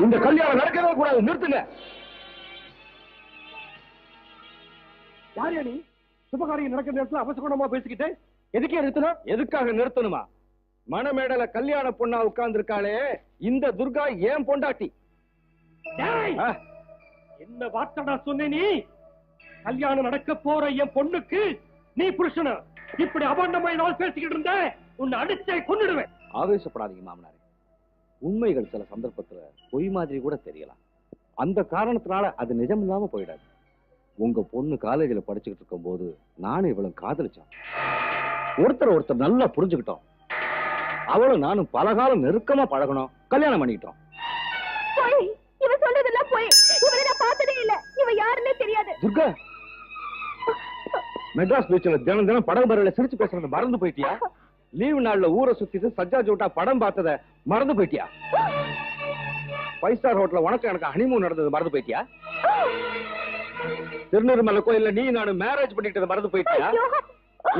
இந்த கல்யாணம் நடக்கவே கூடாது, நிறுத்துங்க. யார் நீ? சுபகாரியம் நடக்கிற நேரத்துல அவசரமா பேசிக்கிட்டு எதுக்கே நிறுத்தணும்? எதுக்காக நிறுத்தணுமா? மணமேடல கல்யாண பொண்ணா உட்கார்ந்து இருக்காளே இந்த துர்கா ஏன் பொண்டாட்டி. என்ன வார்த்தடா சொன்ன நீ? கல்யாணம் நடக்க போற என் பொண்ணுக்கு நீ புருஷன இப்படி அபாண்டமாய் நாள் பேசிக்கிட்டு இருந்த உன்னை அடிச்சே கொன்னுடுவேன். ஆவேசப்படாதீங்க மாமனாரே. உண்மைகள் சில சந்தர்ப்பத்துல பொய் மாதிரி கூட தெரியலாம். அந்த காரணத்தினால அது நிஜம் இல்லாம போயிடாது. உங்க பொண்ணு காலேஜில் படிச்சுக்கிட்டு இருக்கும் போது நானும் இவளும் காதலிச்சோம். ஒருத்தர் நல்லா புரிஞ்சுக்கிட்டோம். அவளும் நானும் பலகாலம் நெருக்கமா பழகணும், கல்யாணம் பண்ணிக்கிட்டோம். இவன் சொல்றதெல்லாம் போய் இவனை நான் பார்த்ததே இல்ல. இவன் யாருன்னே தெரியாது. துர்கா, மெட்ராஸ் பீச்ல தினம் தினம் படம் பரவல சிரிச்சு பேசுறது மறந்து போயிட்டியா? லீவு நாள்ல ஊரை சுத்திட்டு சஜ்ஜா ஜோட்டா படம் பார்த்தத மறந்து போயிட்டியா? 5 ஸ்டார் ஹோட்டல்ல உனக்கு எனக்கு ஹனிமூன் நடந்தது மறந்து போயிட்டியா? திருநெல்வேலி கோயில்ல நீ நானும் மேரேஜ் பண்ணிட்டது மறந்து போயிட்டியா?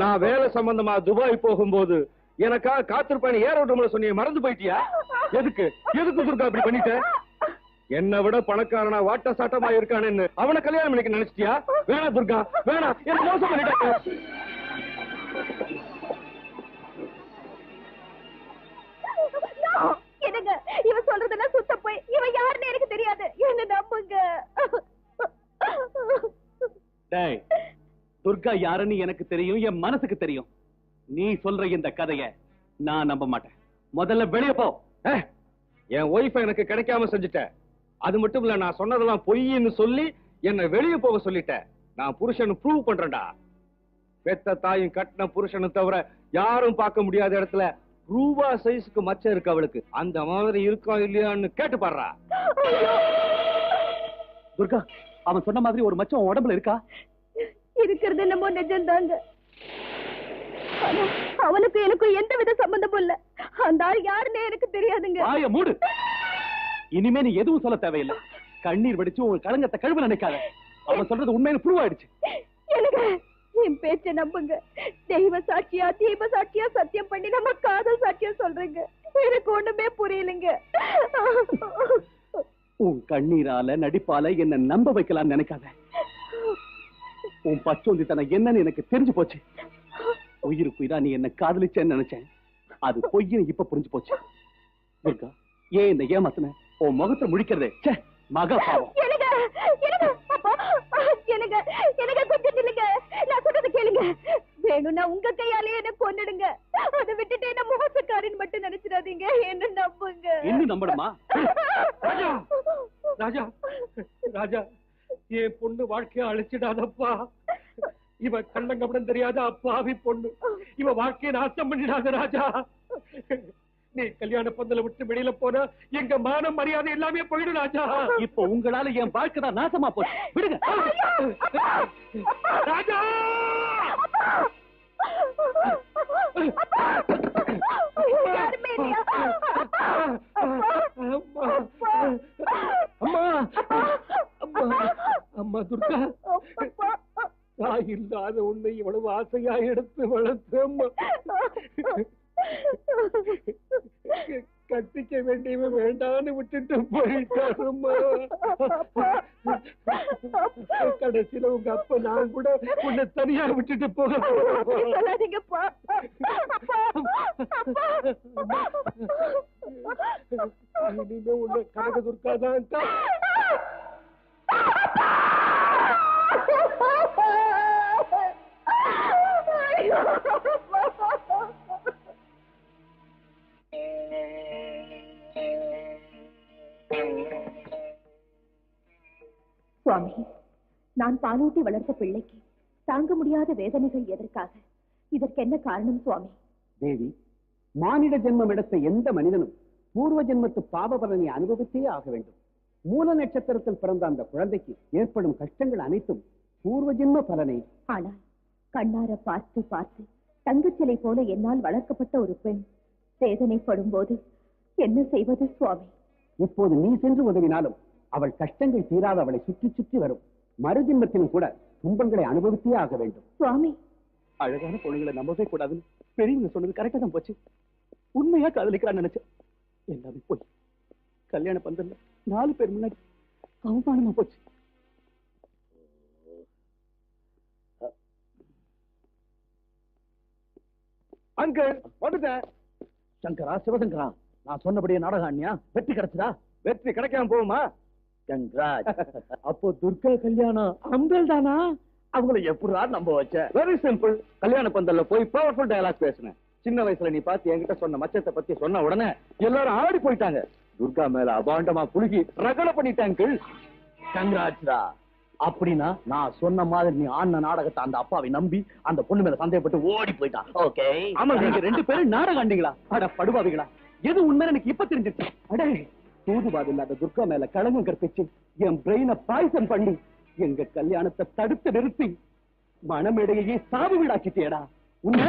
நான் வேலை சம்பந்தமா துபாய் போகும்போது எனக்கா காத்திருப்பேன் ஏரோட்டம்ல சொன்னிய மறந்து போயிட்டியா? எதுக்கு எதுக்கு துர்கா இப்படி பண்ணிட்ட? என்னை விட பணக்காரனா வாட்ட சாட்டமா இருக்கானு அவனை கல்யாணம் பண்ணிக்க நினைச்சிட்டியா? வேணா துர்கா, வேணா, என்ன மோசம் பண்ணிட்டாங்க. என்னங்க இவன் சொல்றதெல்லாம் சுத்த போய் இவன் யாருன்னு எனக்கு தெரியாது, என்ன நம்புங்க. டேய், துர்கா யாருன்னு எனக்கு தெரியும், என் மனசுக்கு தெரியும். நீ சொல்ற இந்த கதைய நான் நம்ப மாட்டேன். முதல்ல வெளியே போ. என் ஒய்ஃபை எனக்கு கிடைக்காம செஞ்சுட்ட. அது மட்டும் இல்ல, நான் சொன்னதெல்லாம் பொய்ன்னு சொல்லி என்ன வெளியே போக சொல்லிட்டேன். நான் புருஷன் ப்ரூவ் பண்றேன்டா. பெத்த தாயும் கட்டின புருஷனும் தவிர யாரும் பார்க்க முடியாத இடத்துல ரூபா சைஸ்க்கு மச்சம் இருக்கு அவளுக்கு. அந்த மாதிரி இருக்கா இல்லையான்னு கேட்டு பாடுறா. துர்கா, அவன் சொன்ன மாதிரி ஒரு மச்சம் உடம்புல இருக்கா? இருக்கிறது என்னமோ நிஜம்தாங்க. அவனுக்கு எனக்கும் எந்த வித சம்பந்தமும் இல்ல. அந்த ஆள் யாருன்னே எனக்கு தெரியாதுங்க. வாய மூடு. இனிமே நீ எதுவும் சொல்ல தேவையில்லை. கண்ணீர் வடிச்சு உங்க களங்கத்தை கழுவ நினைக்காத. அவன் சொல்றது உண்மையில ப்ரூவ் ஆயிடுச்சு. எனக்கு என் பேச்ச நம்புங்க. தெய்வ சாட்சியா தீப சாட்சியா சத்தியம் பண்ணி நம்ம காதல் சாட்சியா சொல்றேங்க. எனக்கு ஒண்ணுமே புரியலங்க. உன் கண்ணீரால நடிப்பால என்ன நம்ப வைக்கலாம்னு நினைக்காத. உன் பச்சோந்தித்தனம் என்னன்னு எனக்கு தெரிஞ்சு போச்சு. உயிருக்கு உயிரா நீ என்ன காதலிச்சேன்னு நினைச்சேன். அது பொய்ன்னு இப்ப புரிஞ்சு போச்சு. துர்கா, ஏன் இந்த ஏமாத்துன? உன் முகத்தை முடிக்கிறதே மகா பாவம். எனக்கு கொஞ்சம் இல்லைங்க. நான் சொல்றது கேளுங்க. வேணும்னா உங்க கையாலே என்ன கொன்னுடுங்க. அதை விட்டுட்டு என்ன மோசக்காரின்னு மட்டும் நினைச்சிடாதீங்க. என்ன நம்புங்க. இன்னும் நம்பணுமா? ராஜா, ராஜா, ராஜா, என் பொண்ணு வாழ்க்கைய அழிச்சிடாதப்பா. இவ கண்ணங்கப்படம் தெரியாத அப்பாவி பொண்ணு. இவ வாழ்க்கையை நாசம் பண்ணிடாத ராஜா. நீ கல்யாண பந்தல விட்டு வெளியில போனா எங்க மானம் மரியாதை எல்லாமே போயிடும் ராஜா. இப்போ உங்களால என் வாழ்க்கை தான் நாசமா போச்சு. விடுங்க ராஜா. அம்மா துர்கா, தாய் இல்லாத உன்னை இவ்வளவு ஆசையா எடுத்து வளர்த்து அம்மா. கட்டிக்க வேண்டியவன் வேண்டான்னு விட்டுட்டு போயிட்டாருமா. கடைசியில உங்க அப்பா நான் கூட உன்னை தனியா விட்டுட்டு போக இனிமே உன்னை கனக துர்காதான். சுவாமி, நான் பாலூட்டி வளர்த்த பிள்ளைக்கு தாங்க முடியாத வேதனைகள் எதற்காக? இதற்கு என்ன காரணம் சுவாமி? தேவி, மானிட ஜென்மம் எடுத்த எந்த மனிதனும் பூர்வ ஜென்மத்து பாப பலனை அனுபவித்தே ஆக வேண்டும். மூல நட்சத்திரத்தில் பிறந்த அந்த குழந்தைக்கு ஏற்படும் கஷ்டங்கள் அனைத்தும் பூர்வ ஜென்ம பலனை. ஆனால் கண்ணார பார்த்து பார்த்து தங்கச்சிலை போல என்னால் வளர்க்கப்பட்ட ஒரு பெண் வேதனைப்படும் போது என்ன செய்வது சுவாமி? இப்போது நீ சென்று உதவினாலும் அவள் கஷ்டங்கள் தீராத அவளை சுற்றி சுற்றி வரும். மறுஜென்மத்திலும் கூட துன்பங்களை அனுபவித்தே ஆக வேண்டும். சுவாமி, அழகான பொண்ணுங்களை நம்பவே கூடாதுன்னு பெரியவங்க சொன்னது கரெக்டா தான் போச்சு. உண்மையா காதலிக்கிறான்னு நினைச்சேன். எல்லாமே போய் கல்யாண பந்தல்ல 4 பேர் முன்னாடி அவமானமா போச்சு. அங்கிள் வந்துட்டேன். சங்கரா, சிவசங்கரா, நான் சொன்னபடியே நாடகாண்யா வெற்றி கிடைச்சதா? வெற்றி கிடைக்காம போகுமா? கங்ராஜ். அப்போ துர்கா கல்யாணம் அம்பல் தானா? அவங்கள எப்படா நம்ப வச்ச? Very simple. கல்யாண பந்தல்ல போய் பவர்ஃபுல் டயலாக் பேசினேன். சின்ன வயசுல நீ பார்த்து என்கிட்ட சொன்ன மச்சத்தை பத்தி சொன்ன உடனே எல்லாரும் ஆடி போயிட்டாங்க. துர்கா மேல அபாண்டமா புழுகி ரகலை பண்ணிட்டாங்க. கங்ராஜ்டா. அப்படின்னா நான் சொன்ன மாதிரி நீ ஆன நாடகத்தை அந்த அப்பாவை நம்பி அந்த பொண்ணு மேல சந்தேகப்பட்டு ஓடி போயிட்டான். ஓகே. ஆமா, நீங்க 2 பேரும் நாடகம் ஆண்டீங்களா? அட படுபாவிகளா, எது உண்மை எனக்கு இப்ப தெரிஞ்சிருச்சு. அடே, தூதுவாது இல்லாத துர்கா மேல களங்கம் கற்பிச்சு என் பிரெயினை பாய்சன் பண்ணி எங்க கல்யாணத்தை தடுத்து நிறுத்தி மனமேடையே சாவு வீடாக்கிட்டேடா உன்னை.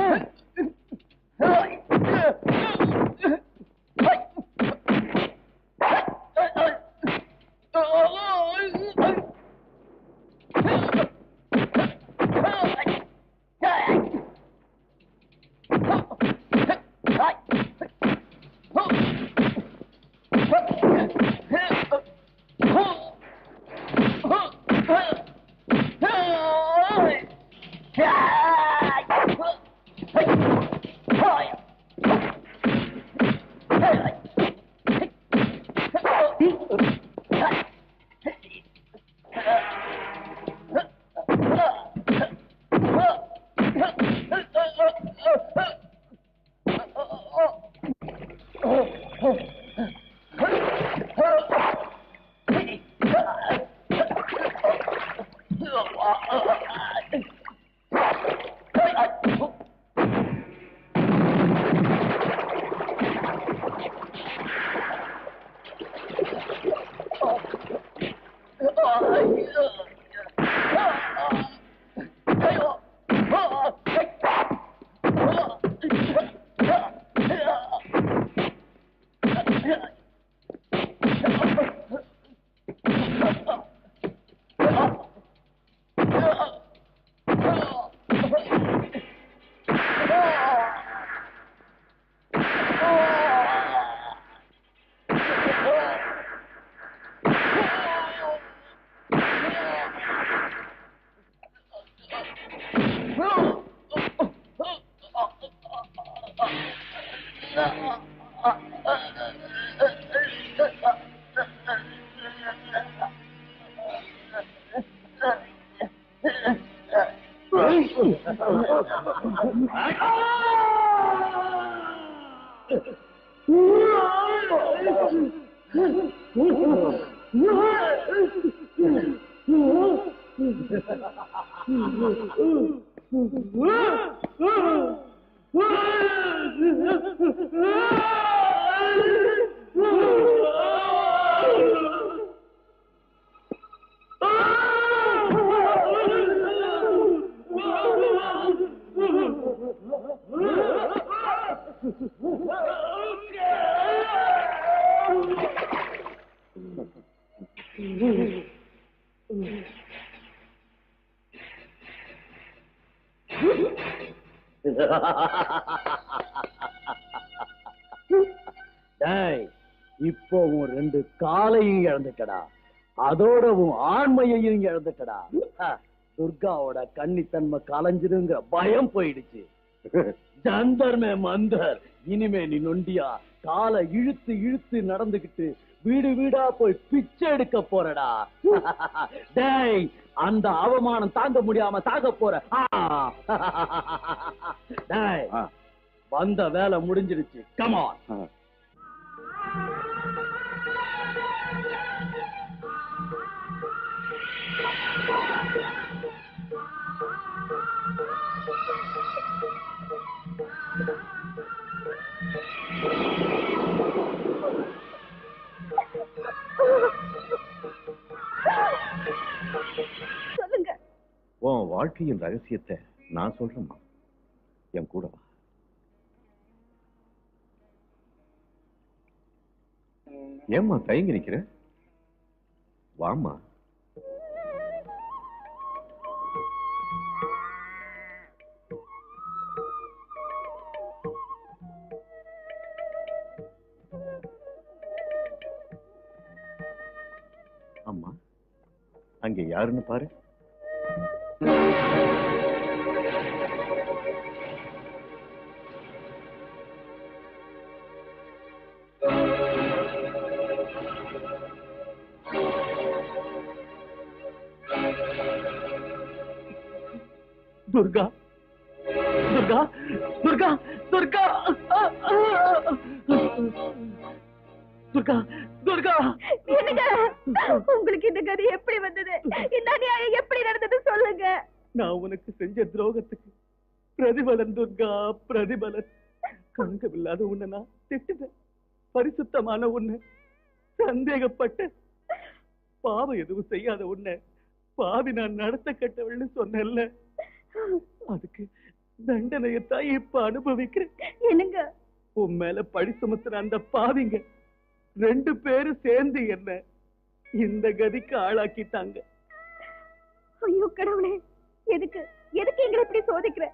இப்போ உன் 2 காலையும் இழந்துட்டடா, அதோட உன் ஆண்மையையும் இழந்துட்டடா. துர்காவோட கன்னித்தன்மை கலைஞ்சிருங்கிற பயம் போயிடுச்சு. ஜந்தர்மே மந்தர், இனிமே நீ நொண்டியா காலை இழுத்து இழுத்து நடந்துகிட்டு வீடு வீடா போய் பிச்சை எடுக்க போறடா. டேய், அந்த அவமானம் தாங்க முடியாம சாக போற. டேய், வந்த வேலை முடிஞ்சிருச்சு. Come on. சொல்லுங்க. உன் வாழ்க்கையின் ரகசியத்தை நான் சொல்றேம்மா, என் கூட வா. ஏம்மா தயங்கி நிக்கிற? வாம்மா. அம்மா, அங்கே யாருன்னு பாரு. துர்கா, துர்கா, துர்கா, துர்கா, துர்கா, துர்கா. என்னங்க உங்களுக்கு இந்த கதி எப்படி வந்தது? இந்த அநியாயம் எப்படி நடந்தது சொல்லுங்க. நான் உனக்கு செஞ்ச துரோகத்துக்கு பிரதிபலன் துர்கா, பிரதிபலன். கலங்கமில்லாத உன்னை நான் திட்டுவேன், பரிசுத்தமான உன்னை சந்தேகப்பட்ட, பாவம் எதுவும் செய்யாத உன்னை பாவி நான் நடத்த கட்டவள்னு சொன்னேன்ல, அதுக்கு தண்டனையத்தான் இப்ப அனுபவிக்கிறேன். என்னங்க உன் மேல பழி சுமத்துற அந்த பாவிங்க 2 பேரும் சேர்ந்து என்ன இந்த கதிக்கு ஆளாக்கிட்டாங்க. ஐயோ கடவுளே, எதுக்கு எதுக்கு எங்களை இப்படி சோதிக்கிற?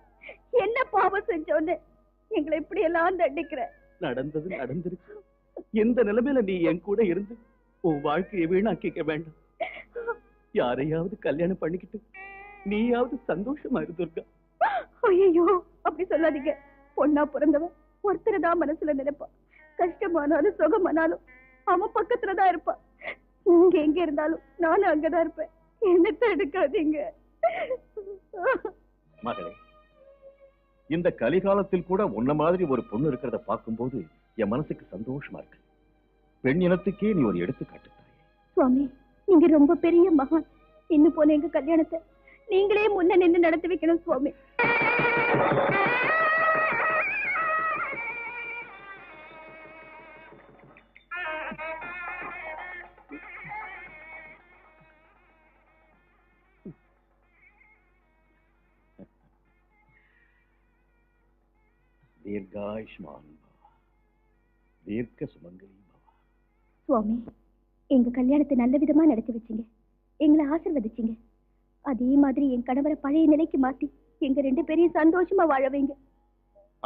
என்ன பாவம் செஞ்சோன்னு எங்களை இப்படி எல்லாம் தண்டிக்கிற? நடந்தது நடந்துருச்சு. இந்த நிலைமையில நீ என் கூட இருந்து உன் வாழ்க்கையை வீணாக்கிக்க வேண்டாம். யாரையாவது கல்யாணம் பண்ணிக்கிட்டு நீயாவது சந்தோஷமா இரு துர்கா. ஐயோ அப்படி சொல்லாதீங்க. பொண்ணா பிறந்தவன் ஒருத்தரதான் மனசுல நினைப்பான். கஷ்டமானாலும் சுகமானாலும் அவன் பக்கத்துலதான் இருப்பான். நீங்க எங்க இருந்தாலும் நானும் அங்கதான் இருப்பேன். என்ன தடுக்காதீங்க மகளே. இந்த கலிகாலத்தில் கூட உன்ன மாதிரி ஒரு பொண்ணு இருக்கிறத பார்க்கும்போது என் மனசுக்கு சந்தோஷமா இருக்கு. பெண் இனத்துக்கே நீ ஒரு எடுத்துக்காட்டு தாயே. சுவாமி, நீங்க ரொம்ப பெரிய மகான். இன்னும் போன எங்க கல்யாணத்தை நீங்களே முன்ன நின்று நடத்தி வைக்கணும் சுவாமி. தீர்காயுஷ்மான் பவ, தீர்க்க சுமங்கலி பவ. சுவாமி, எங்க கல்யாணத்தை நல்ல விதமா நடத்தி வச்சீங்க, எங்களை ஆசீர்வதிச்சீங்க. அதே மாதிரி என் கணவரை பழைய நிலைக்கு மாத்தி எங்க 2 பேரையும் சந்தோஷமா வாழ வைங்க.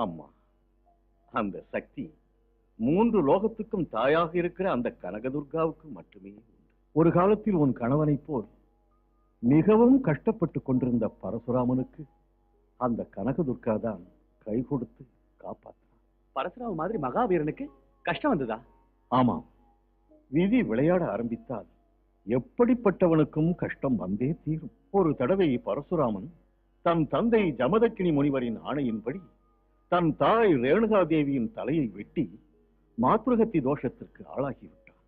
அம்மா, அந்த சக்தி 3 லோகத்துக்கும் தாயாக இருக்கிற அந்த கனகதுர்காவுக்கு மட்டுமே உண்டு. ஒரு காலத்தில் உன் கணவனைப் போல் மிகவும் கஷ்டப்பட்டு கொண்டிருந்த பரசுராமனுக்கு அந்த கனகதுர்கா தான் கை கொடுத்து காப்பாற்ற. பரசுராம மாதிரி மகாவீரனுக்கு கஷ்டம் வந்ததா? ஆமாம், விதி விளையாட ஆரம்பித்தால் எப்படிப்பட்டவனுக்கும் கஷ்டம் வந்தே தீரும். ஒரு தடவை பரசுராமன் தன் தந்தை ஜமதக்கினி முனிவரின் ஆணையின்படி தன் தாய் ரேணுகா தேவியின் தலையை வெட்டி மாத்ருகத்தி தோஷத்திற்கு ஆளாகிவிட்டான்.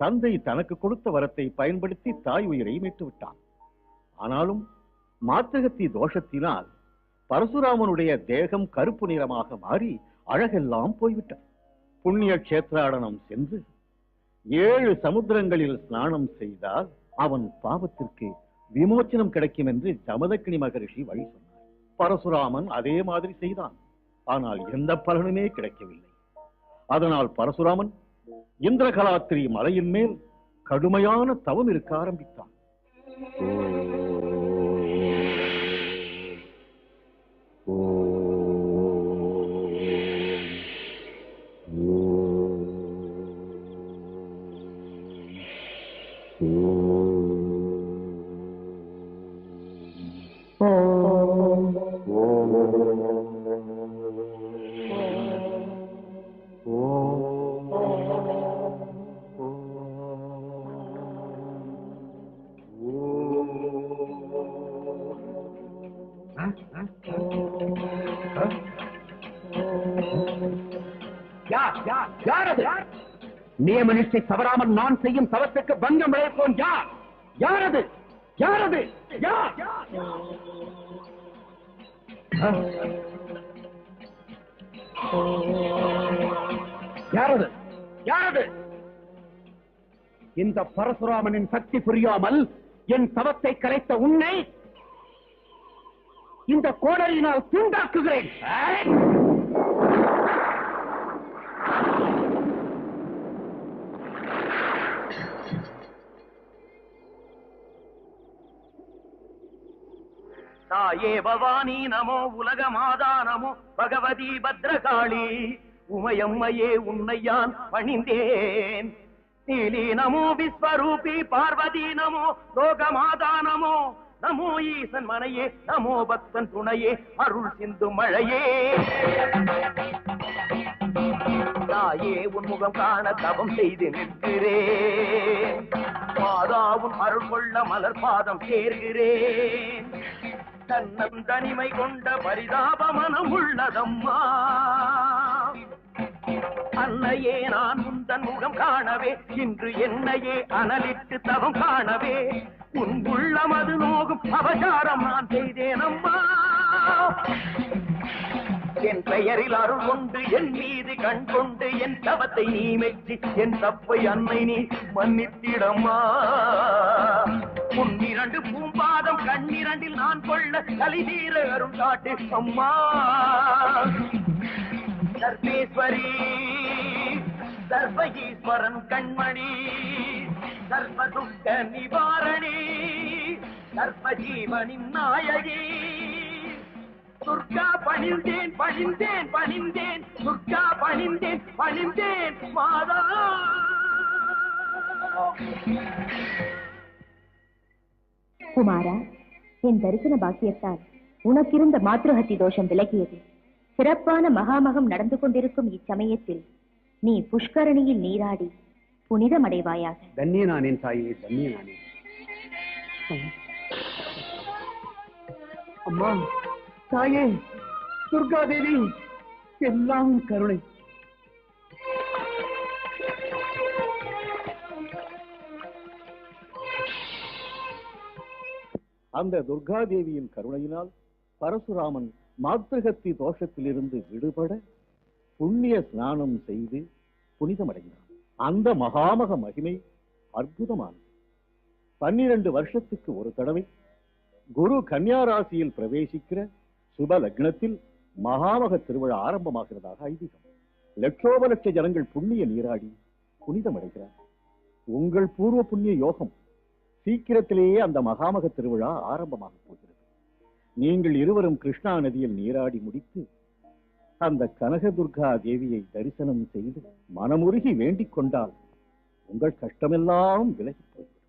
தந்தை தனக்கு கொடுத்த வரத்தை பயன்படுத்தி தாய் உயிரை மீட்டு விட்டான். ஆனாலும் மாத்ருகத்தி தோஷத்தினால் பரசுராமனுடைய தேகம் கருப்பு நிறமாக மாறி அழகெல்லாம் போய்விட்டது. புண்ணிய கஷேத்ராடனம் சென்று 7 சமுத்திரங்களில் ஸ்நானம் செய்தால் அவன் பாவத்திற்கு விமோச்சனம் கிடைக்கும் என்று ஜமதக்கினி மகரிஷி வழி சொன்னார். பரசுராமன் அதே மாதிரி செய்தான். ஆனால் எந்த பலனுமே கிடைக்கவில்லை. அதனால் பரசுராமன் இந்திரகலாத்திரி மலையின் மேல் கடுமையான தவம் இருக்க ஆரம்பித்தான். நியமனிஷ்டை தவறாமல் நான் செய்யும் தவத்துக்கு பங்கம் விளைப்போம். யார்? யாரது? யாரது? யார்? யாரது? யாரது? இந்த பரசுராமனின் சக்தி புரியாமல் என் தவத்தை கலைத்த உன்னை இந்த கோடரியினால் தூண்டாக்குகிறேன். தாயே பவானி நமோ, உலக மாதா நமோ, பகவதி பத்ரகாளி உமையம்மையே உன்னையான் பணிந்தேன். நீலி நமோ, விஸ்வரூபி பார்வதி நமோ, லோகமாதா நமோ, நமோ ஈசன் மனையே, நமோ பக்தன் துணையே, அருள் சிந்து மழையே. தாயே உன் முகம் காண தவம் செய்து நிற்கிறேன். மாதா உன் அருள் கொள்ள மலர் பாதம் சேர்கிறேன். தன்னம் தனிமை கொண்ட பரிதாப மனம் உள்ளதம்மா. அன்னையே நான் உந்தன் முகம் காணவே, இன்று என்னையே அனலிட்டு தவம் காணவே, உன் உள்ளம் அது நோகும் அபசாரம் நான் செய்தேன் அம்மா. என் பெயரில் அருள் கொண்டு என் மீது கண் கொண்டு என் தவத்தை நீ மெச்சி என் தப்பை அன்னை நீ மன்னித்திடம்மா. உன்னிரண்டு பூம்பாதம் கண்ணிரண்டில் நான் கொள்ள கலிதீர அருள் காட்டு அம்மா. சர்வேஸ்வரி சர்வ ஈஸ்வரன் கண்மணி, சர்வ துக்க நிவாரணி, சர்வ ஜீவனின் நாயகி. துர்கா பணிந்தேன் பணிந்தேன் பணிந்தேன், துர்கா பணிந்தேன் பணிந்தேன் மாதா. குமாரா, என் தரிசன பாக்கியத்தால் உனக்கிருந்த மாத்ருஹத்தி தோஷம் விலகியது. சிறப்பான மகாமகம் நடந்து கொண்டிருக்கும் இச்சமயத்தில் நீ புஷ்கரணியில் நீராடி புனிதமடைவாயாக. தன்யனானேன் தாயே, தன்யனானேன். அம்மா, தாயே, துர்காதேவி, எல்லாம் கருணை. அந்த துர்காதேவியின் கருணையினால் பரசுராமன் மாத்ருகத்தி தோஷத்திலிருந்து விடுபட புண்ணிய ஸ்நானம் செய்து புனிதமடைந்தான். அந்த மகாமக மகிமை அற்புதமானது. 12 வருஷத்துக்கு ஒரு தடவை குரு கன்னியா ராசியில் பிரவேசிக்கிற சுப லக்னத்தில் மகாமக திருவிழா ஆரம்பமாகிறதாக ஐதீகம். லட்சோப லட்ச ஜனங்கள் புண்ணிய நீராடி புனிதமடைகிறார். உங்கள் பூர்வ புண்ணிய யோகம் சீக்கிரத்திலேயே அந்த மகாமக திருவிழா ஆரம்பமாக போகிறது. நீங்கள் இருவரும் கிருஷ்ணா நதியில் நீராடி முடித்து அந்த கனகதுர்கா தேவியை தரிசனம் செய்து மனமுருகி வேண்டிக் கொண்டால் உங்கள் கஷ்டமெல்லாம் விலகி போய்விடும்.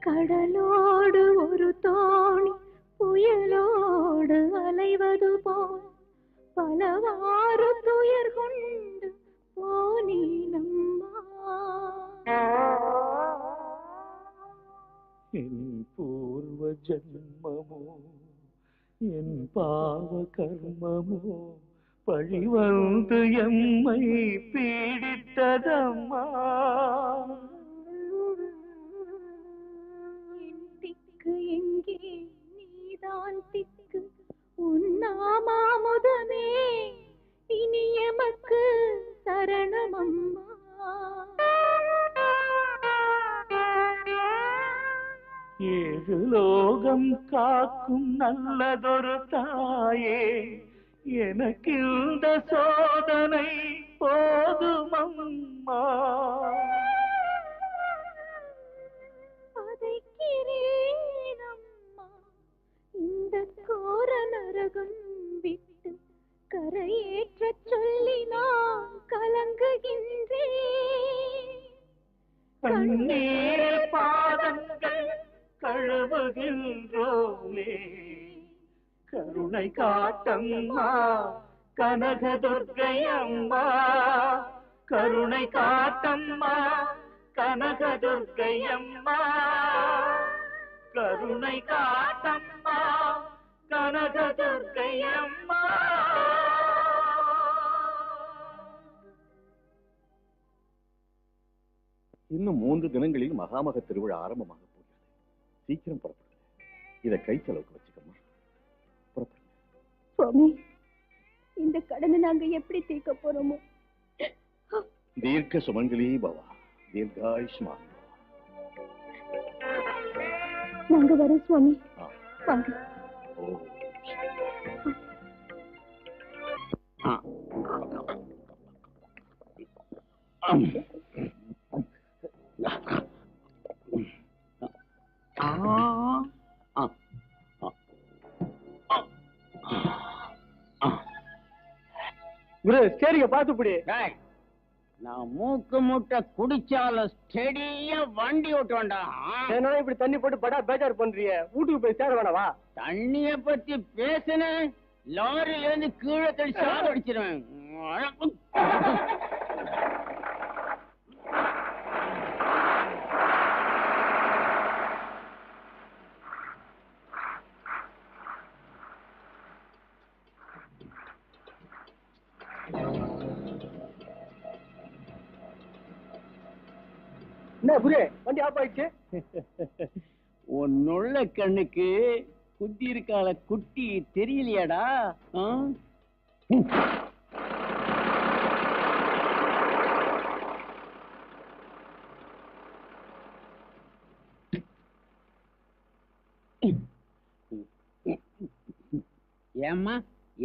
கடலோடு ஒரு தோணி புயலோடு அலைவது போல் பலவாறு துயர் கொண்டு போனீனம்மா. என் பூர்வ ஜன்மமோ என் பாவ கர்மமோ பழி வந்து எம்மை பீடித்ததம்மா. என் திக்கு எங்கே நீதான் திக்கு உன்னாமாமுதமே இனி எமக்கு சரணமம்மா. ஏழு லோகம் காக்கும் நல்லதொரு தாயே எனக்கு இந்த சோதனை போதுமம்மா. பதைக்கிறேனம்மா இந்த கோர நரகம் விட்டு கரையேற்ற சொல்லி நான் கலங்குகின்றேன். கண்ணீர் பாதங்கள் கழுவுகின்றோமே கருணை காட்டம்மா கனகதுர்க்கை அம்மா. கருணை காட்டம்மா கனகதுர்க்கை அம்மா. கருணை காட்டம்மா கனகதுர்க்கை அம்மா. இன்னும் 3 தினங்களில் மகாமக திருவிழா ஆரம்பமாக போகிறது. சீக்கிரம் புறப்படுங்க. இதை கை செலவுக்கு வச்சுக்கம்மா. புறப்படுங்க. சுவாமி, இந்த கடனை நாங்க எப்படி தீர்க்க போறோமோ? தீர்க்க சுமங்கலி பவா, தீர்காயுஷ்மான். நாங்க வரோம் சுவாமி. வாங்க. ஓ குரு ஸ்டேரிங்க பாத்து பிடி. நான் மூக்கு முட்டை குடிச்சாலும் ஸ்டெடியா வண்டி ஓட்டு வேண்டாம். ஏன்னா இப்படி தண்ணி போட்டு படா பேஜார் பண்றிய? வீட்டுக்கு போய் சேர வேணவா? தண்ணிய பத்தி பேசுனேன் லாரியில இருந்து கீழே தள்ளி சாக அடிச்சிருவேன். என்ன புரிய வண்டி ஆஃப் ஆயிடுச்சு? உன்னுள்ள கண்ணுக்கு குத்தி இருக்கால குட்டி தெரியலையாடா? ஏம்மா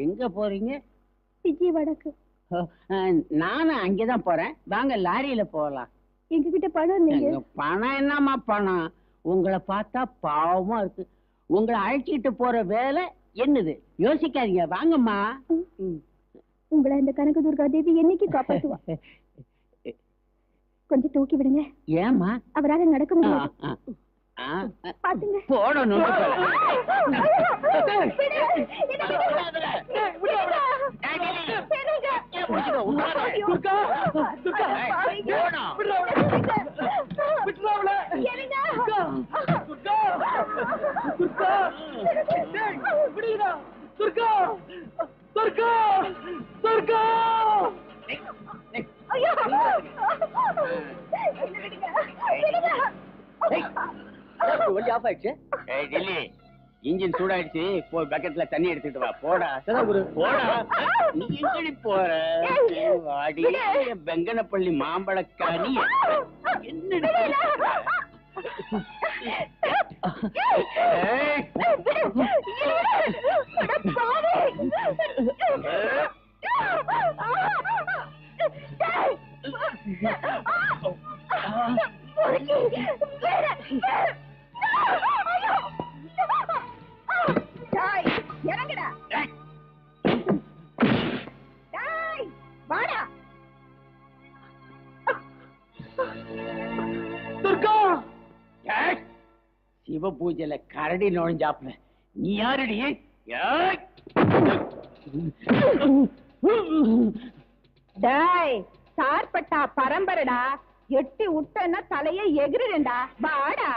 எங்க போறீங்க? விஜயவாடாக்கு. நானும் அங்கேதான் போறேன். வாங்க லாரியில போகலாம். எங்க கிட்ட பணம் இல்லைங்க. பணம் என்னம்மா பணம்? உங்களை பார்த்தா பாவமா இருக்கு. உங்களை அழைச்சிட்டு போற வேலை என்னது? யோசிக்காதீங்க, வாங்கம்மா. உங்களை இந்த கனகதுர்கா தேவி என்னைக்கு காப்பாத்துவா? கொஞ்சம் தூக்கி விடுங்க. ஏம்மா? அவரால நடக்க முடியாது. பாத்துங்க. போடணும். வண்டி ஆஃப் ஆயிடுச்சு. இன்ஜின் சூடாயிடுச்சு. போய் பக்கெட்ல தண்ணி எடுத்துட்டு வா. போடா போடா. நீ எங்கடி போற? வாடி வெங்கனப்பள்ளி மாம்பழக்காரி. என்னடி இறங்குடா. வாடா. சிவ பூஜையில கரடி நுழைஞ்சாப்ல நீ யாருடி? டேய் சார்பட்டா பரம்பரடா, எட்டி விட்டன்னா தலைய எகிருடா. வாடா.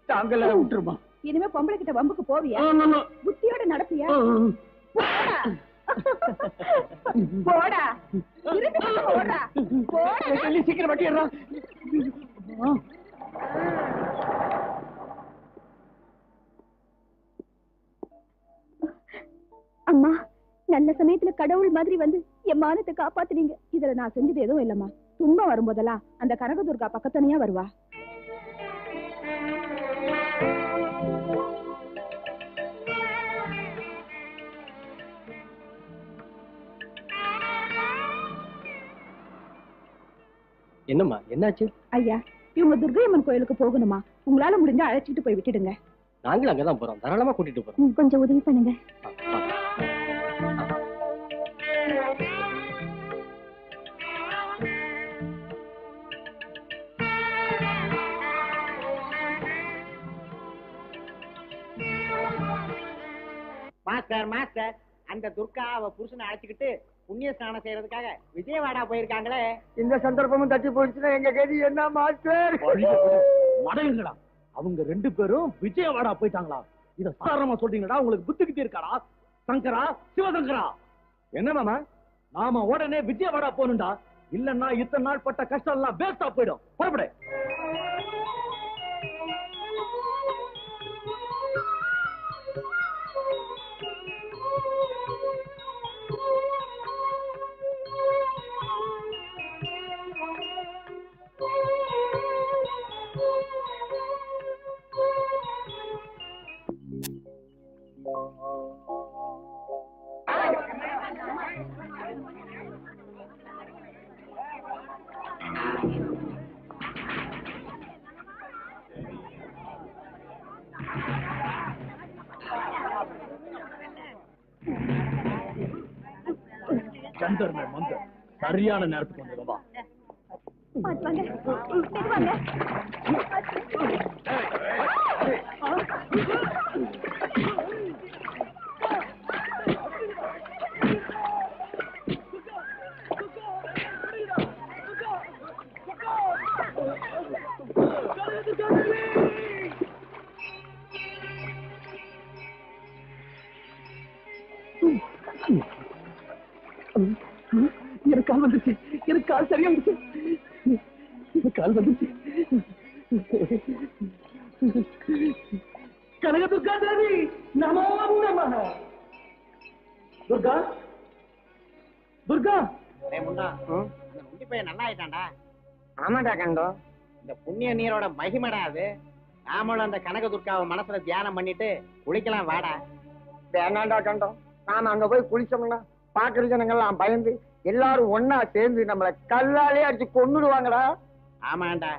தாங்கள விட்டுருமா? இனிமே பொம்பளை கிட்ட வம்புக்கு போவியா? புத்தியோட நடப்பியா? போடா போடா போடா. சீக்கிரம் வட்டிடுறா. அம்மா, நல்ல சமயத்துல கடவுள் மாதிரி வந்து என் மானத்தை காப்பாத்துனீங்க. இதுல நான் செஞ்சது எதுவும் இல்லம்மா. துன்பம் வரும்போதெல்லாம் அந்த கனகதுர்கா பக்கத்தனையா வருவா. என்னம்மா, என்னாச்சு? ஐயா, இவங்க துர்கையம்மன் கோயிலுக்கு போகணுமா? உங்களால முடிஞ்சா அழைச்சிட்டு போய் விட்டுடுங்க. நாங்களும் அங்கதான் போறோம், தாராளமா கூட்டிட்டு போறோம். கொஞ்சம் உதவி பண்ணுங்க. மாஸ்டர் மாஸ்டர், அந்த துர்கா அவ புருஷனை அழைச்சுக்கிட்டு புண்ணிய ஸ்நானம் செய்யறதுக்காக விஜயவாடா போயிருக்காங்களே. இந்த சந்தர்ப்பமும் தட்டி போயிடுச்சுன்னா எங்க கதி என்ன மாஸ்டர்? மடையுங்களா, அவங்க 2 பேரும் விஜயவாடா போயிட்டாங்களா? இத சாதாரணமா சொல்றீங்களா? உங்களுக்கு புத்திக்கிட்டே இருக்காரா? சங்கரா, சிவசங்கரா, என்ன மாமா? நாம உடனே விஜயவாடா போகணும்டா. இல்லன்னா இத்தனை நாள் பட்ட கஷ்டம் எல்லாம் வேஸ்டா போயிடும். புறப்படு. சந்தர்மே மந்த சரியான நேரத்துக்கு வந்துடுவா. எனக்கு கால் வந்துச்சு, எனக்கு கால் சரியா வந்துச்சு, கால் வந்துச்சு. கனக துர்கா தேவி நமோ நமः. துர்கா துர்கா. முண்டா, இந்த நொண்டி பையன் நல்லா ஆயிட்டான்டா. ஆமாடா கண்டோம், இந்த புண்ணிய நீரோட மகிமடா அது. நாமளும் அந்த கனக துர்காவை மனசுல தியானம் பண்ணிட்டு குளிக்கலாம் வாடா. வேணாண்டா கண்டோம், நாம அங்க போய் குளிச்சோம்னா பாக்குற ஜனங்கள்லாம் பயந்து எல்லாரும் ஒன்னா சேர்ந்து நம்மள கல்லாலே அடிச்சு கொன்னுடுவாங்கடா. ஆமாண்டா,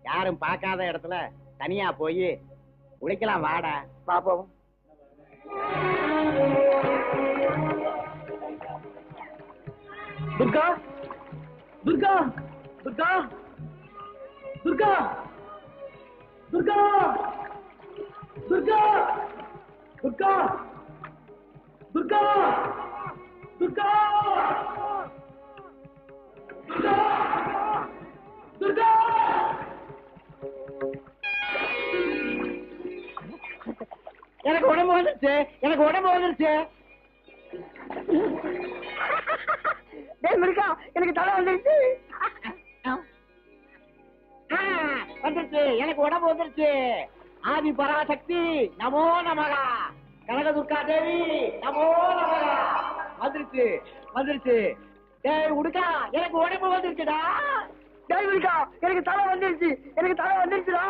யாரும் பார்க்காத இடத்துல தனியா போய் குளிக்கலாம் வாடா. பாப்போம். துர்கா துர்கா துர்கா துர்கா துர்கா துர்கா துர்கா துர்கா துர்கா துர்கா. எனக்கு உடம்பு வந்துருச்சு, எனக்கு உடம்பு வந்துருச்சு. இருக்கா, எனக்கு தலை வந்துருச்சு. வந்துருச்சு, எனக்கு உடம்பு வந்துருச்சு. ஆதி பராசக்தி நமோ நமகா, கனக துர்கா தேவி நமோ நமகா. வந்துருச்சு வந்துருச்சு. டேய் உடுக்கா, எனக்கு உடம்பு வந்துருச்சுடா. டேய் இருக்கா, எனக்கு தலை வந்துருச்சு, எனக்கு தலை வந்துருச்சுடா.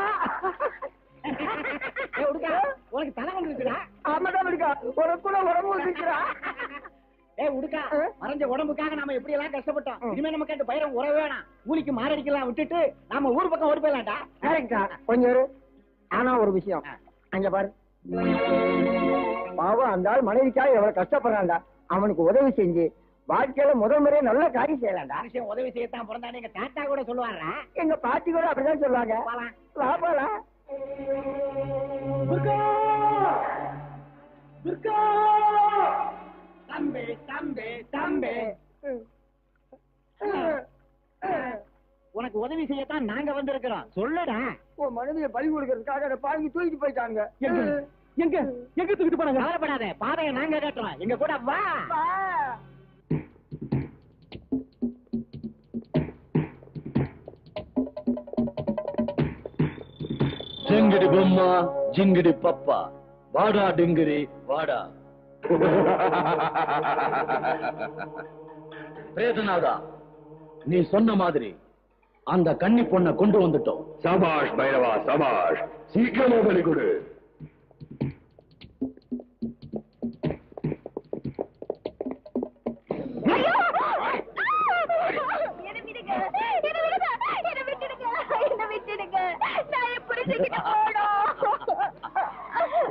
உனக்கு தலை வந்துருக்குடா. ஆமாதான் இருக்கா, உனக்கு கூட உடம்பு வந்துருக்குறா. உடுக்கா, மறைஞ்ச உடம்புக்காக நாம எப்படி எல்லாம் கஷ்டப்பட்டோம். இனிமே நம்ம கேட்டு பயிரம் உறவு வேணாம். கூலிக்கு மாரடிக்கலாம் விட்டுட்டு நாம ஊர் பக்கம் ஓடி போயிடலாம்டா. கொஞ்சம் ஆனா ஒரு விஷயம் அங்க பாரு, பாவம் அந்த ஆள் மனைவிக்காக எவ்வளவு கஷ்டப்படுறான்டா. அவனுக்கு உதவி செஞ்சு வாழ்க்கையில முதல் முறையே நல்ல காரியம் செய்யலாம்டா. விஷயம் உதவி செய்யத்தான் பிறந்தானே எங்க தாத்தா கூட சொல்லுவாரா. எங்க பாட்டி கூட அப்படிதான் சொல்லுவாங்க. லாபாலா தம்பி தம்பி தம்பி, உனக்கு உதவி செய்யத்தான் நாங்க வந்திருக்கிறோம். சொல்லுடா. உன் மனைவியை பலி கொடுக்கறதுக்காக பாருங்க தூக்கிட்டு போயிட்டாங்க. எங்க எங்க தூக்கிட்டு போனாங்க? கவலைப்படாத, பாதையை நாங்க கேட்டுறோம். எங்க கூட வா. ஜிங்கிடி பொம்மா ஜிங்கிடி பப்பா, வாடா டிங்கிரி வாடா. பிரேதநாதா, நீ சொன்ன மாதிரி அந்த கன்னி பொண்ணை கொண்டு வந்துட்டோம். சபாஷ் பைரவா சபாஷ், சீக்கிரமா பலி கொடு.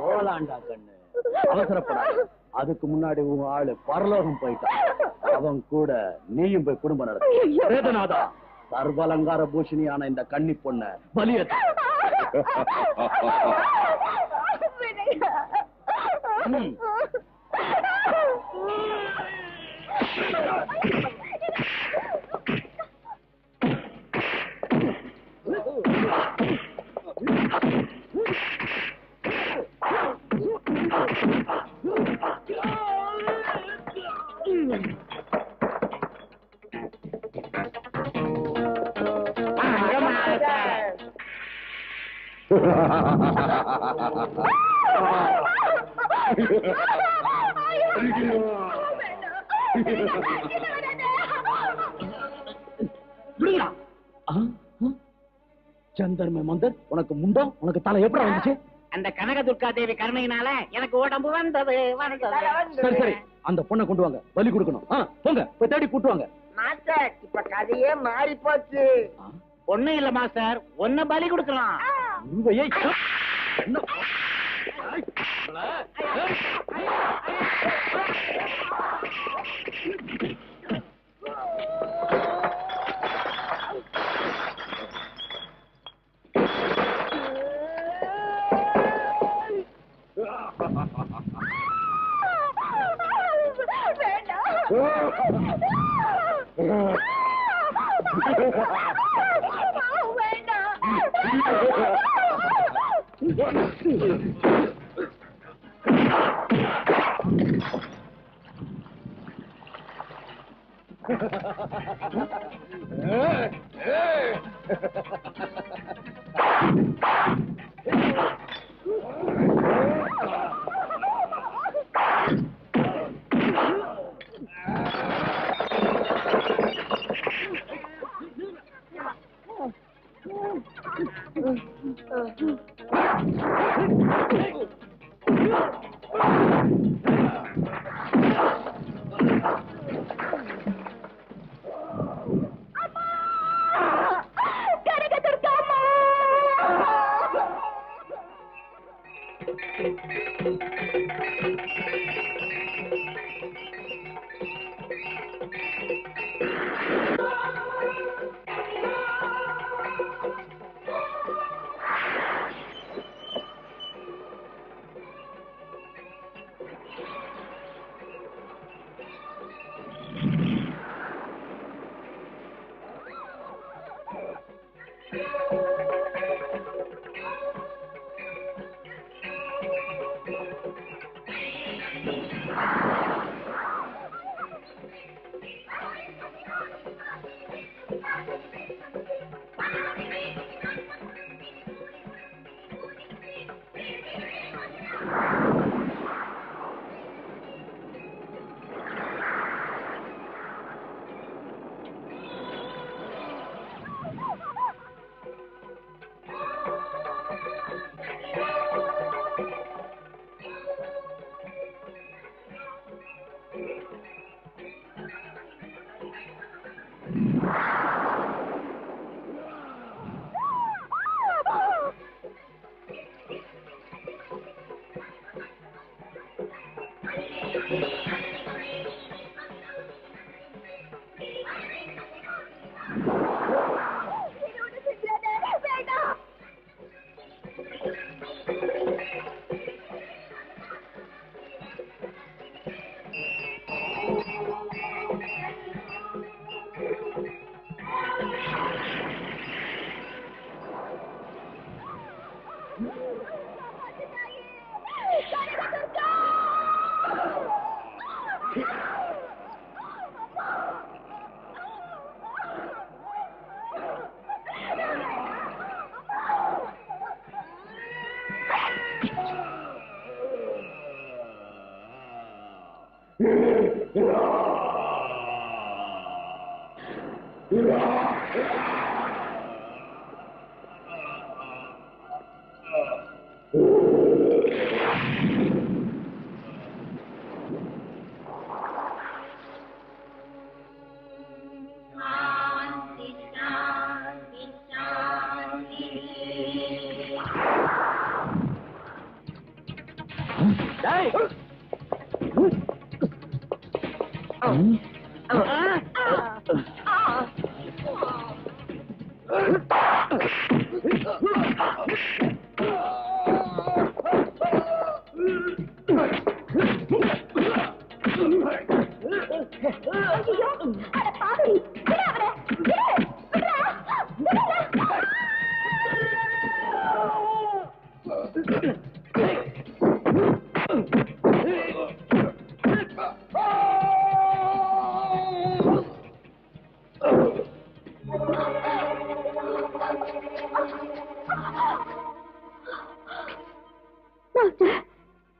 போலாண்டா கண்ணு, அவசரப்படாத. அதுக்கு முன்னாடி உன் ஆளு பரலோகம் போயிட்டான். அவன் கூட நீயும் போய் குடும்பம் நடத்த. வேதநாதா, சர்வலங்கார பூஷணியான இந்த கன்னி பொண்ண பலிய சந்தர்மே மந்தர், உனக்கு முண்டம், உனக்கு தலை எப்படி வந்துச்சு? அந்த கனக துர்கா தேவி கருணையினால எனக்கு உடம்பு வந்தது. சரி சரி, அந்த பொண்ணை கொண்டு வாங்க, பலி கொடுக்கணும். போங்க, போய் தேடி கூட்டு வாங்க. மாஸ்டர், இப்ப கதையே மாறி போச்சு. ஒண்ணும் இல்ல மாஸ்டர், ஒன்ன பலி கொடுக்கலாம்.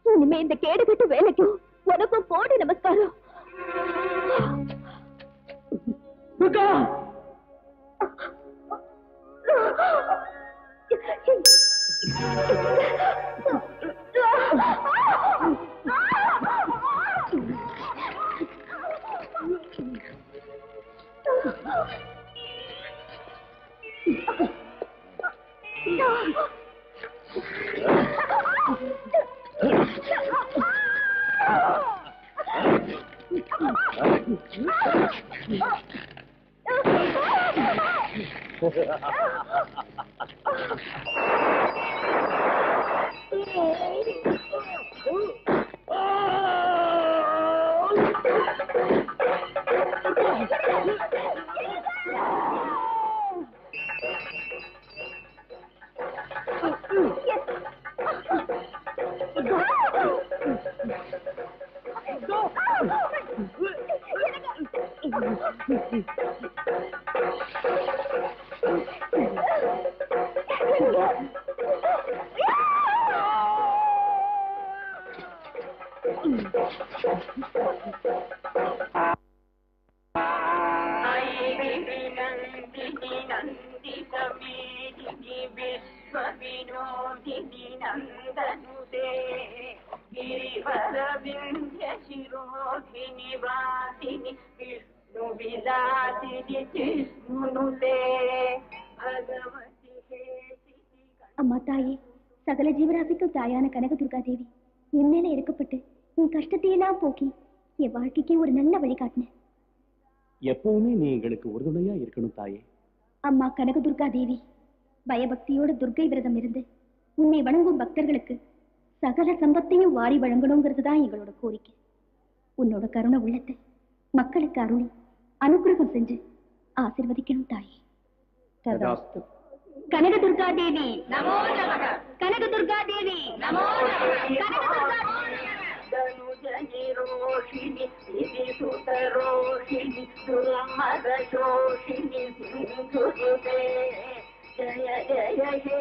இனிமே இந்த கேடு கட்டு வேலைக்கும் உனக்கும் கோடி நமஸ்காரம். அம்மா தாயே, சகல ஜீவராசிக்கும் தாயான கனகதுர்கா தேவி என் மேல இறக்கப்பட்டு என் கஷ்டத்தையெல்லாம் போக்கி என் வாழ்க்கைக்கு ஒரு நல்ல வழி காட்டின. எப்பவுமே நீ எங்களுக்கு உறுதுணையா இருக்கணும் தாயே. அம்மா கனகதுர்கா தேவி, பயபக்தியோட துர்க்கை விரதம் இருந்து உன்னை வணங்கும் பக்தர்களுக்கு சகல சம்பத்தையும் வாரி வழங்கணுங்கிறது தான் எங்களோட கோரிக்கை. உன்னோட கருணை உள்ளத்தை மக்களுக்கு அருளி அனுகிரகம் செஞ்சு ஆசீர்வதிக்கணும் தாயே. ததாஸ்து. கனகதுர்கா தேவி நமோ நமக. கனகதுர்கா தேவி நமோ நமக. கனகதுர்கா ரோஷிணி சிதி சுதரோஷிணி துர்மத சோஷிணி சிந்து ஜய ஜய ஹே